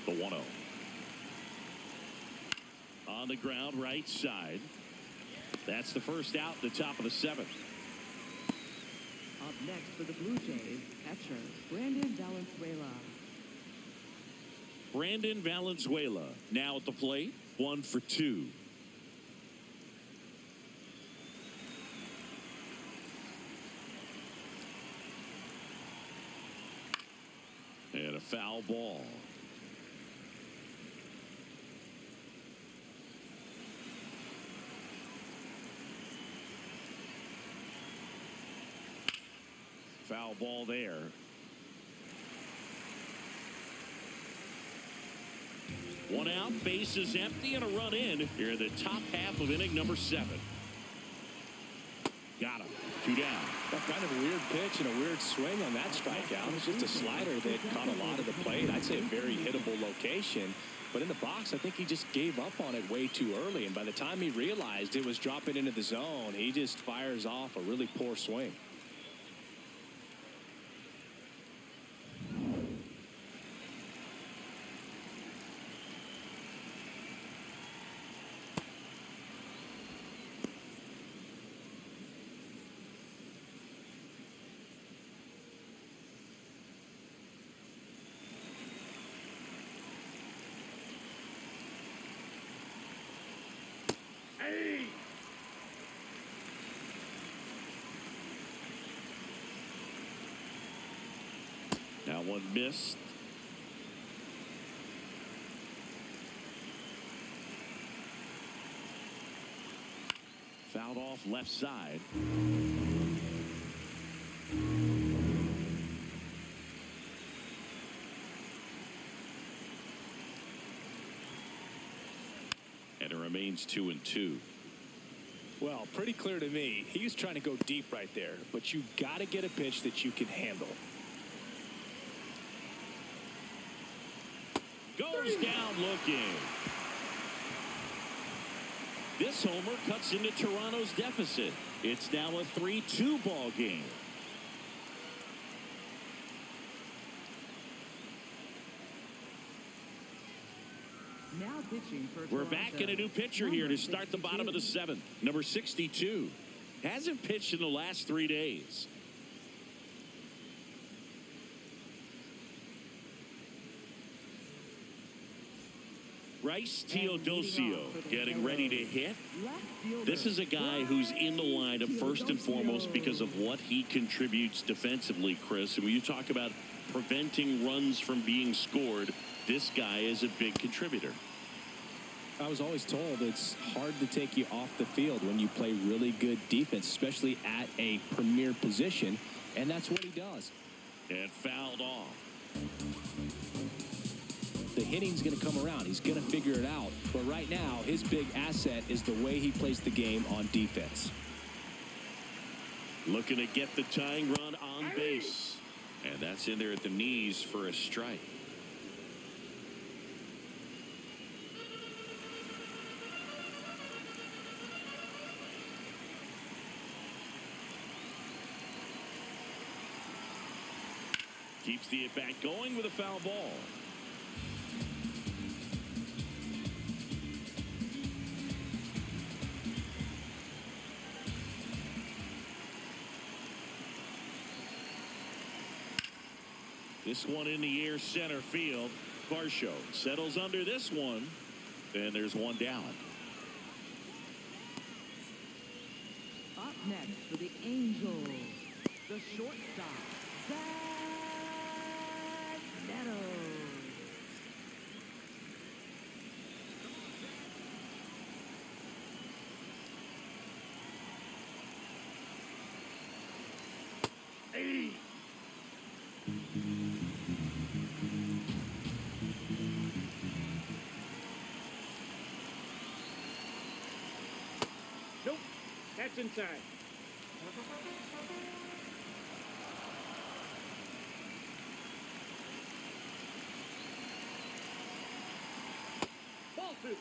The 1-0. On the ground, right side. That's the first out, the top of the 7th. Up next for the Blue Jays, catcher Brandon Valenzuela. Brandon Valenzuela now at the plate, 1 for 2. And a foul ball. Foul ball there. One out, bases empty, and a run in here in the top half of inning number 7. Got him. 2 down. Well, kind of a weird pitch and a weird swing on that strikeout. It's just a slider that caught a lot of the plate. I'd say a very hittable location. But in the box, I think he just gave up on it way too early. And by the time he realized it was dropping into the zone, he just fires off a really poor swing. Now one missed. Fouled off left side. And it remains 2-2. Well, pretty clear to me. He was trying to go deep right there, but you got to get a pitch that you can handle. Goes down looking. This homer cuts into Toronto's deficit. It's now a 3-2 ball game. Now pitching for We're Toronto, back in a new pitcher here to start the bottom of the 7th. Number 62. Hasn't pitched in the last 3 days. Bryce Teodosio getting ready to hit. This is a guy who's in the lineup first and foremost because of what he contributes defensively, Chris. And when you talk about preventing runs from being scored, this guy is a big contributor. I was always told it's hard to take you off the field when you play really good defense, especially at a premier position, and that's what he does. And fouled off. The hitting's going to come around. He's going to figure it out. But right now, his big asset is the way he plays the game on defense. Looking to get the tying run on base. And that's in there at the knees for a strike. Keeps the at-bat going with a foul ball. This one in the air center field. Varsho settles under this one. And there's one down. Up next for the Angels, the shortstop, Zach Neto. Hey. Nope. That's inside. Ball 2.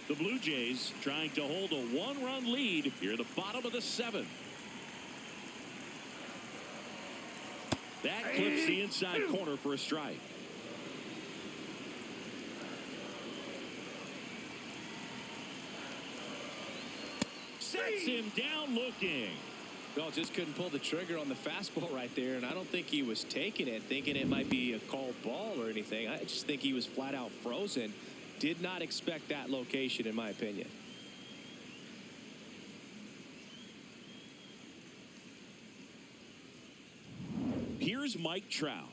The Blue Jays trying to hold a one-run lead here at the bottom of the 7th. That clips the inside corner for a strike. Sets him down looking. Well, just couldn't pull the trigger on the fastball right there, and I don't think he was taking it, thinking it might be a called ball or anything. I just think he was flat out frozen. Did not expect that location, in my opinion. Here's Mike Trout.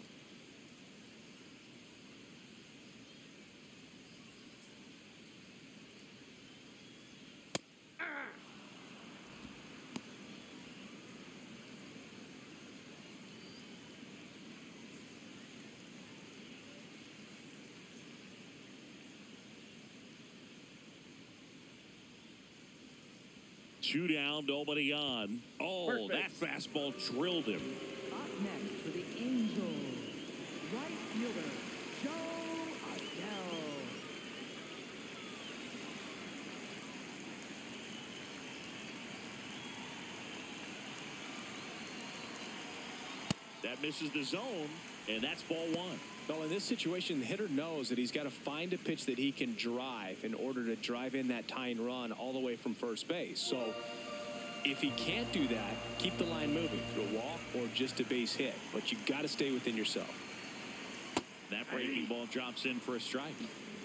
Two down, nobody on. Oh, that fastball drilled him. Up next for the Angels, right fielder, Joe Adele. That misses the zone, and that's ball 1. Well, in this situation, the hitter knows that he's got to find a pitch that he can drive in order to drive in that tying run all the way from first base. So if he can't do that, keep the line moving to a walk or just a base hit. But you got to stay within yourself. That breaking ball drops in for a strike.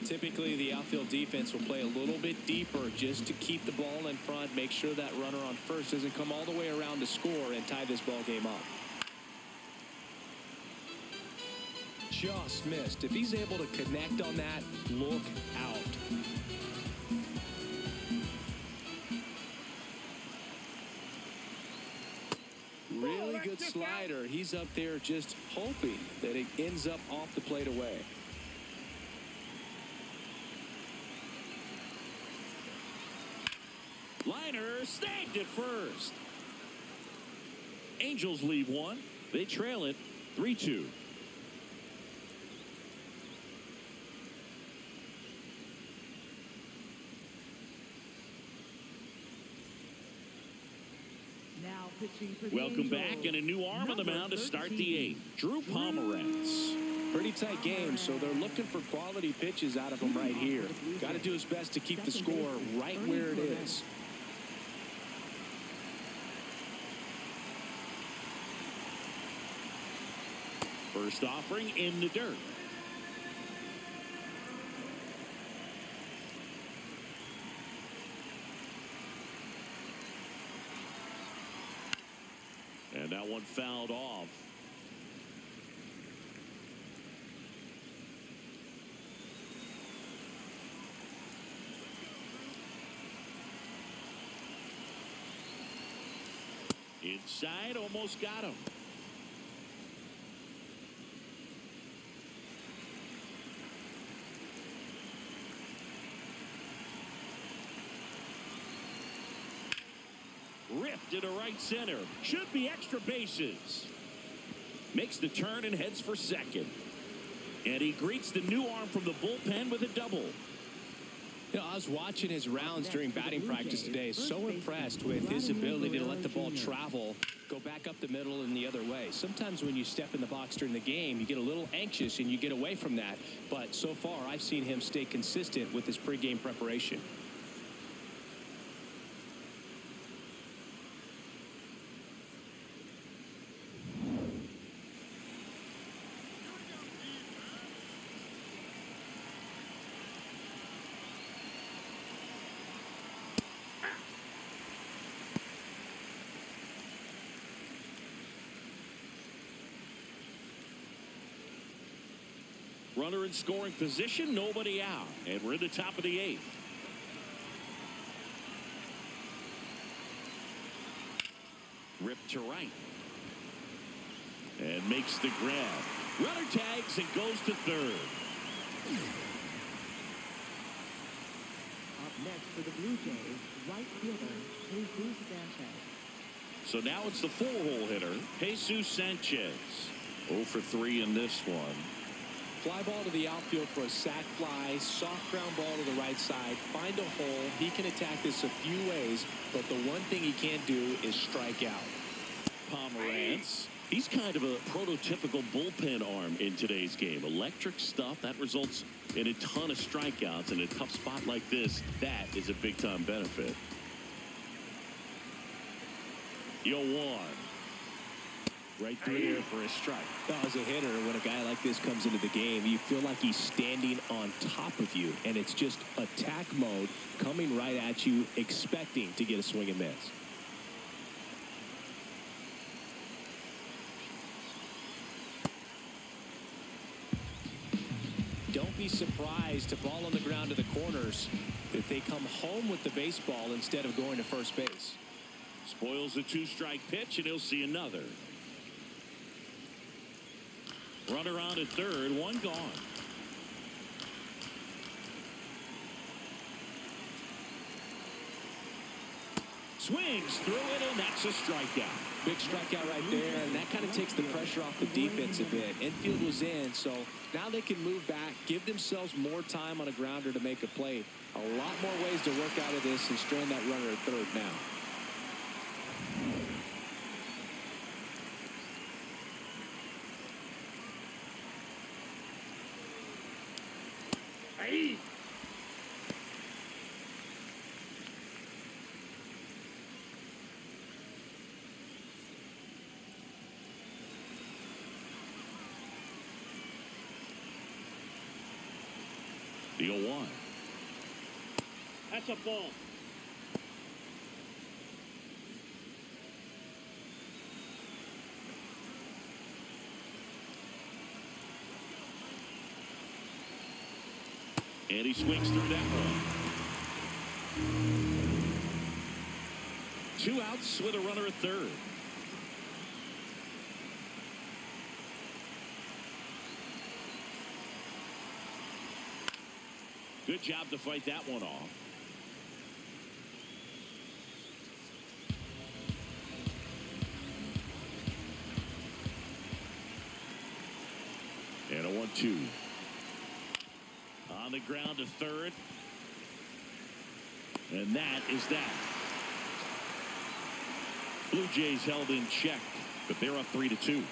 Typically, the outfield defense will play a little bit deeper just to keep the ball in front, make sure that runner on first doesn't come all the way around to score and tie this ball game up. Just missed. If he's able to connect on that, look out. Really good slider. He's up there just hoping that it ends up off the plate away. Liner snagged it first. Angels leave one. They trail it 3-2. Now pitching for the Welcome back, Angels, and a new arm on the mound to start the 13, 8th. Drew Pomeranz. Pretty tight game, so they're looking for quality pitches out of him right here. Got to do his best to keep the score right where it is. First offering in the dirt. And that one fouled off. Inside, almost got him. Ripped into right center. Should be extra bases. Makes the turn and heads for second. And he greets the new arm from the bullpen with a double. You know, I was watching his rounds during batting practice today. So impressed with his ability to let the ball travel, go back up the middle and the other way. Sometimes when you step in the box during the game, you get a little anxious and you get away from that. But so far, I've seen him stay consistent with his pregame preparation. Runner in scoring position, nobody out. And we're in the top of the 8th. Ripped to right. And makes the grab. Runner tags and goes to third. Up next for the Blue Jays, right fielder, Jesus Sanchez. So now it's the 4-hole hitter, Jesus Sanchez. 0 for 3 in this one. Fly ball to the outfield for a sac fly, soft ground ball to the right side, find a hole. He can attack this a few ways, but the one thing he can't do is strike out. Pomerantz. He's kind of a prototypical bullpen arm in today's game. Electric stuff that results in a ton of strikeouts. In a tough spot like this, that is a big-time benefit. 0-1. Right through there for a strike. Now, as a hitter, when a guy like this comes into the game, you feel like he's standing on top of you, and it's just attack mode coming right at you, expecting to get a swing and miss. Don't be surprised to ball on the ground to the corners if they come home with the baseball instead of going to first base. Spoils a 2-strike pitch, and he'll see another. Runner on at third, one gone. Swings through it, and that's a strikeout. Big strikeout right there, and that kind of takes the pressure off the defense a bit. Infield was in, so now they can move back, give themselves more time on a grounder to make a play. A lot more ways to work out of this and strand that runner at third now. Hey! The 0-1. That's a ball. And he swings through that one. 2 outs with a runner at third. Good job to fight that one off. And a 1-2. On the ground to third. And that is that. Blue Jays held in check, but they're up 3-2.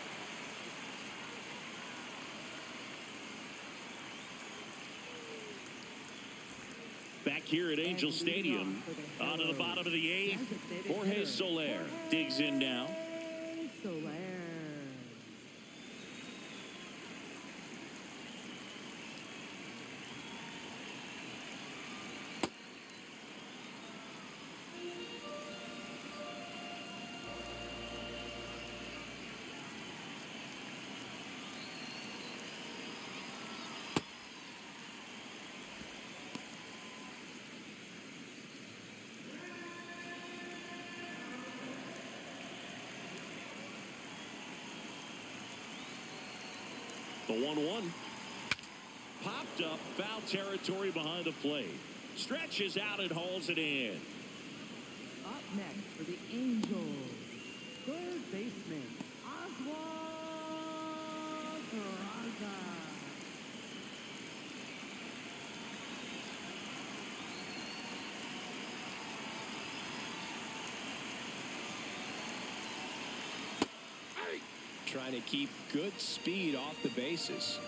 Back here at Angel Stadium, on to the bottom of the 8th. Jorge Soler digs in now. Soler. The 1-1. Popped up, foul territory behind the plate. Stretches out and hauls it in. Up next for the Angels, third baseman, Oswald Peraza. Trying to keep good speed off the bases.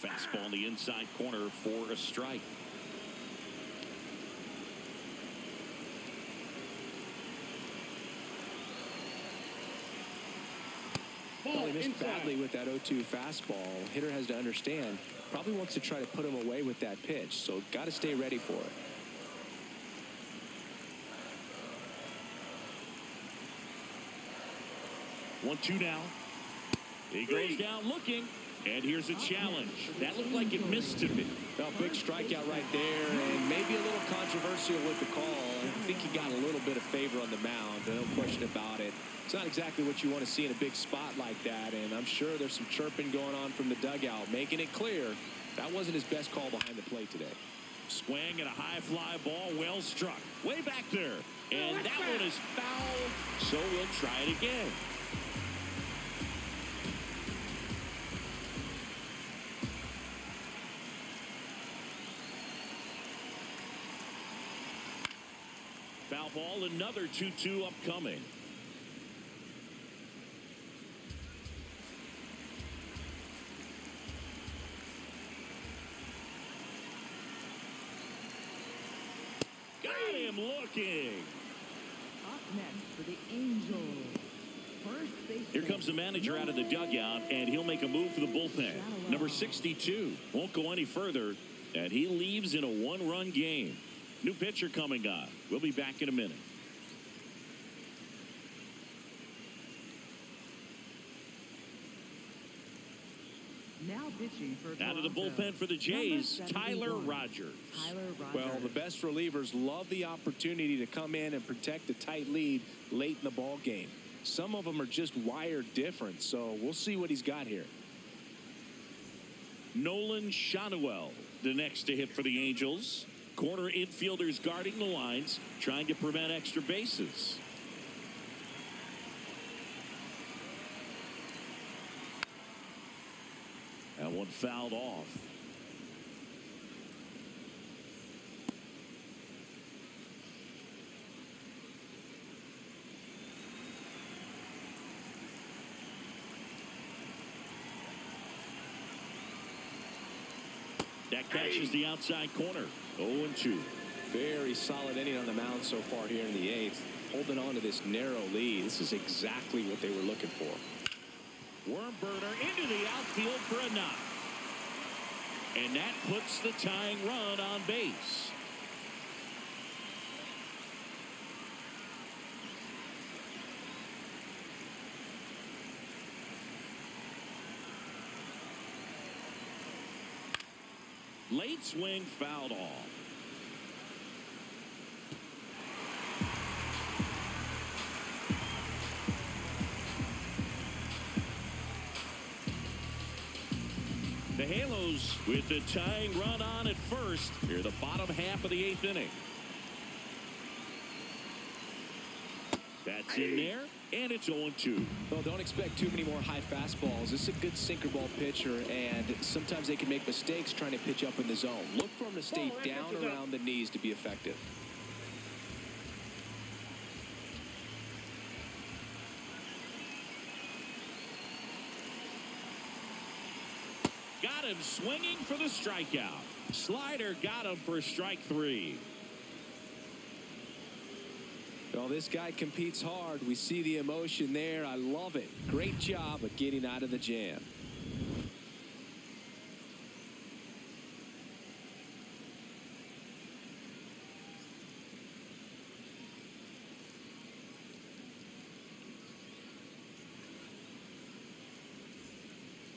Fastball in the inside corner for a strike. Probably missed inside. badly with that 0-2 fastball. Hitter has to understand. Probably wants to try to put him away with that pitch. So got to stay ready for it. 1-2 now. He goes down looking. And here's a challenge. That looked like it missed to me. Well, big strikeout right there, and maybe a little controversial with the call. I think he got a little bit of favor on the mound, no question about it. It's not exactly what you want to see in a big spot like that, and I'm sure there's some chirping going on from the dugout, making it clear that wasn't his best call behind the plate today. Swing and a high fly ball, well struck. Way back there. And that one is foul, so we'll try it again. Foul ball, another 2-2 upcoming. Got him looking. Up next for the Angels. First baseman. Here comes the manager out of the dugout, and he'll make a move for the bullpen. Number 62 won't go any further, and he leaves in a one-run game. New pitcher coming on. We'll be back in a minute. Now pitching for Out of the Toronto. bullpen for the Jays, Number Tyler 71. Rogers. Tyler Rogers. Well, the best relievers love the opportunity to come in and protect a tight lead late in the ball game. Some of them are just wired different, so we'll see what he's got here. Nolan Schanuel, the next to hit for the Angels. Corner infielders guarding the lines, trying to prevent extra bases. That one fouled off. That catches the outside corner. 0-2. Very solid inning on the mound so far here in the eighth. Holding on to this narrow lead. This is exactly what they were looking for. Worm burner into the outfield for a knock. And that puts the tying run on base. Late swing fouled off. The Halos with the tying run on at first. Here the bottom half of the eighth inning. That's in there, and it's 0-2. Well, don't expect too many more high fastballs. This is a good sinker ball pitcher, and sometimes they can make mistakes trying to pitch up in the zone. Look for him to stay down around the knees to be effective. Got him swinging for the strikeout. Slider got him for strike 3. Well, this guy competes hard. We see the emotion there. I love it. Great job of getting out of the jam.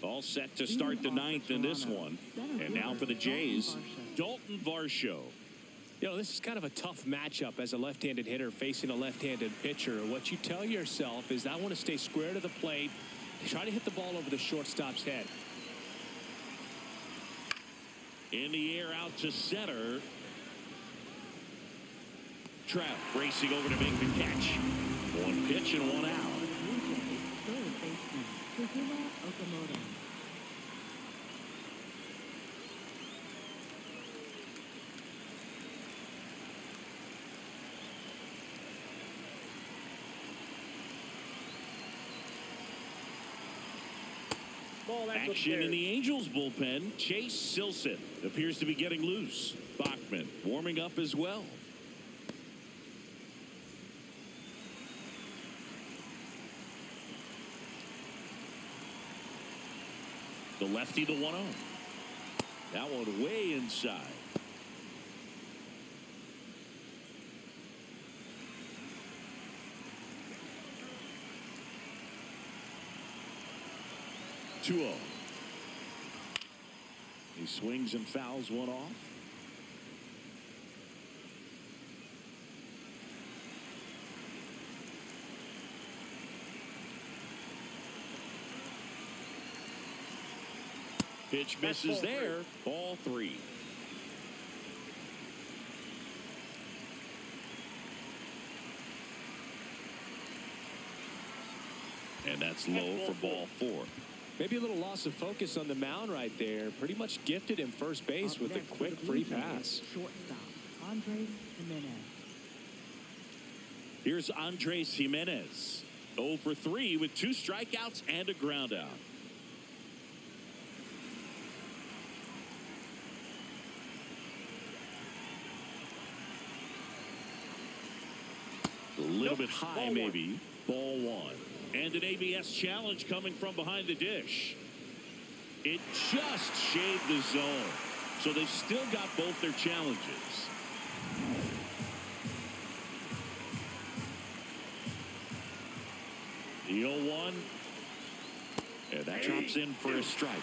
All set to start the ninth in this one. And now for the Jays, Dalton Varsho. You know, this is kind of a tough matchup as a left-handed hitter facing a left-handed pitcher. What you tell yourself is, I want to stay square to the plate, try to hit the ball over the shortstop's head. In the air out to center. Trout racing over to make the catch. One pitch and one out. Blue Jays third baseman Kazuma Okamoto. Action in the Angels bullpen. Chase Silseth appears to be getting loose. Bachman warming up as well. The lefty, the 1-0. That one way inside. He swings and fouls one off. Pitch misses there. Ball 3. that's low for ball 4. Maybe a little loss of focus on the mound right there. Pretty much gifted him first base with a quick free pass. Shortstop, Andres Jimenez. Here's Andres Jimenez. 0 for 3 with 2 strikeouts and a ground out. A little bit high, maybe. Ball 1. And an ABS challenge coming from behind the dish. It just shaved the zone. So they've still got both their challenges. The 0-1. And that drops in for a strike.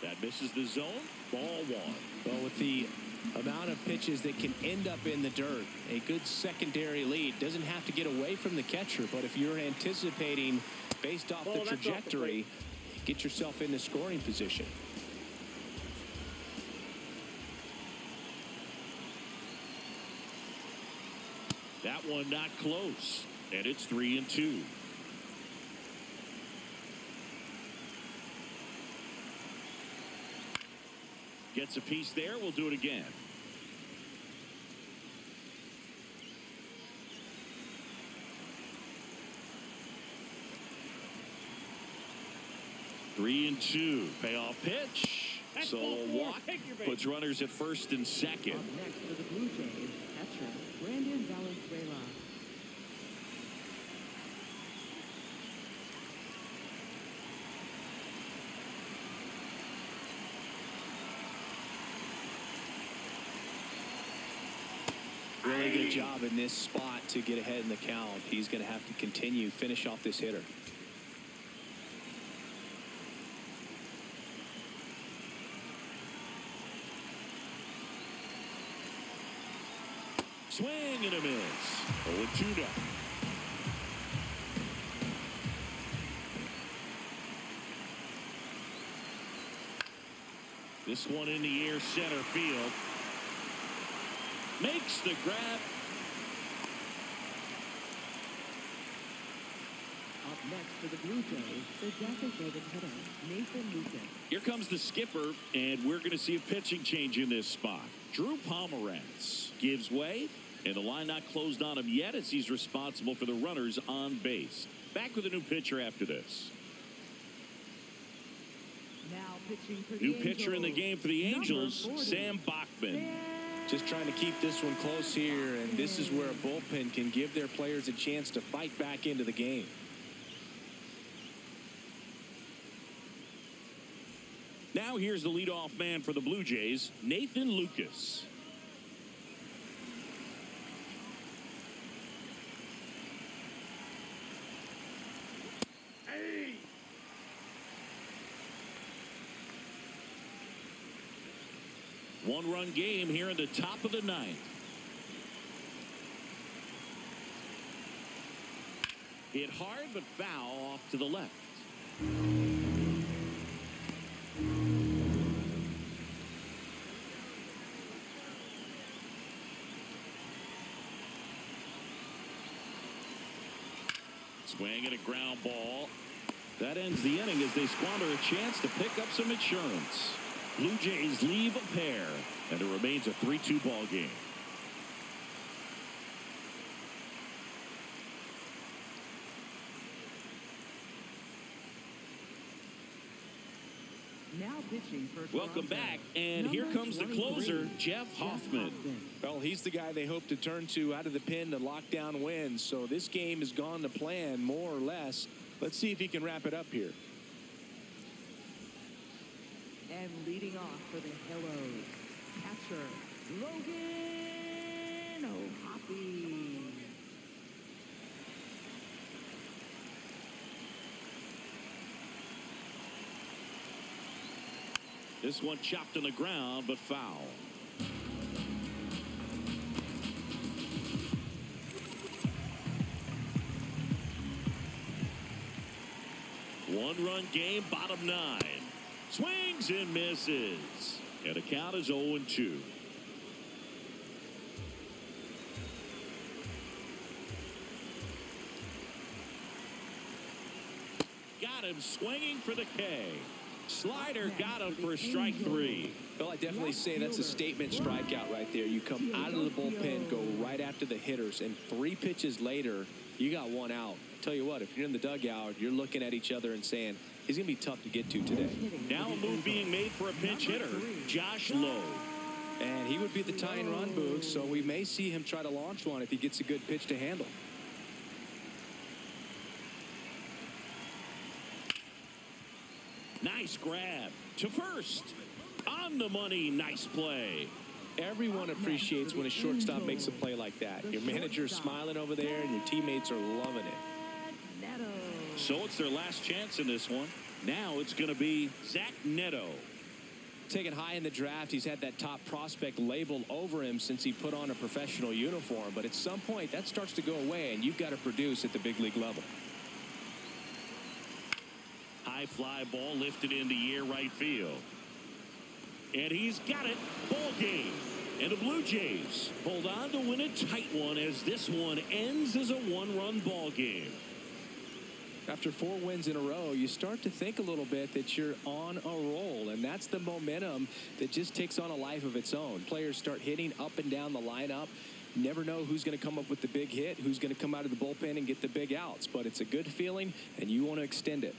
That misses the zone. Ball 1. Well, with the amount of pitches that can end up in the dirt, a good secondary lead doesn't have to get away from the catcher, but if you're anticipating based off the trajectory, get yourself into scoring position. That one not close, and it's 3-2. Gets a piece there. We'll do it again. Three and 2. Payoff pitch. Solo walk. Puts runners at first and second. Up next for the Blue Jays, catcher Brandon Valenzuela. Really good job in this spot to get ahead in the count. He's going to have to continue, finish off this hitter. Swing and a miss. 0-2 now. This one in the air, center field. Makes the grab. Up next for the Blue Jays, the designated hitter, Nathan Lucas. Here comes the skipper, and we're going to see a pitching change in this spot. Drew Pomerantz gives way, and the line not closed on him yet as he's responsible for the runners on base. Back with a new pitcher after this. Now pitching for the New pitcher in the game for the Angels, Sam Bachman. Just trying to keep this one close here, and this is where a bullpen can give their players a chance to fight back into the game. Now here's the leadoff man for the Blue Jays, Nathan Lucas. One-run game here in the top of the 9th. Hit hard but foul off to the left. Swing and a ground ball. That ends the inning as they squander a chance to pick up some insurance. Blue Jays leave a pair, and it remains a 3-2 ball game. Now pitching for Welcome back, and here comes the closer, Jeff Hoffman. Well, he's the guy they hope to turn to out of the pen to lock down wins. So this game has gone to plan, more or less. Let's see if he can wrap it up here. And leading off for the Hellos, catcher Logan O'Hoppe. This one chopped on the ground, but foul. One-run game, bottom 9. Swings and misses. And the count is 0-2. Got him swinging for the K. Slider got him for strike 3. Well, I definitely say that's a statement strikeout right there. You come out of the bullpen, go right after the hitters, and 3 pitches later, you got 1 out. Tell you what, if you're in the dugout, you're looking at each other and saying, he's going to be tough to get to today. Now a move being made for a pinch hitter, Josh Lowe. And he would be the tying run, Boog, so we may see him try to launch one if he gets a good pitch to handle. Nice grab to first. On the money, nice play. Everyone appreciates when a shortstop makes a play like that. Your manager's smiling over there, and your teammates are loving it. So it's their last chance in this one. Now it's going to be Zach Neto. Taken high in the draft, he's had that top prospect label over him since he put on a professional uniform. But at some point, that starts to go away, and you've got to produce at the big league level. High fly ball lifted into air right field. And he's got it. Ball game. And the Blue Jays hold on to win a tight one as this one ends as a 1-run ball game. After 4 wins in a row, you start to think a little bit that you're on a roll, and that's the momentum that just takes on a life of its own. Players start hitting up and down the lineup. Never know who's going to come up with the big hit, who's going to come out of the bullpen and get the big outs, but it's a good feeling, and you want to extend it.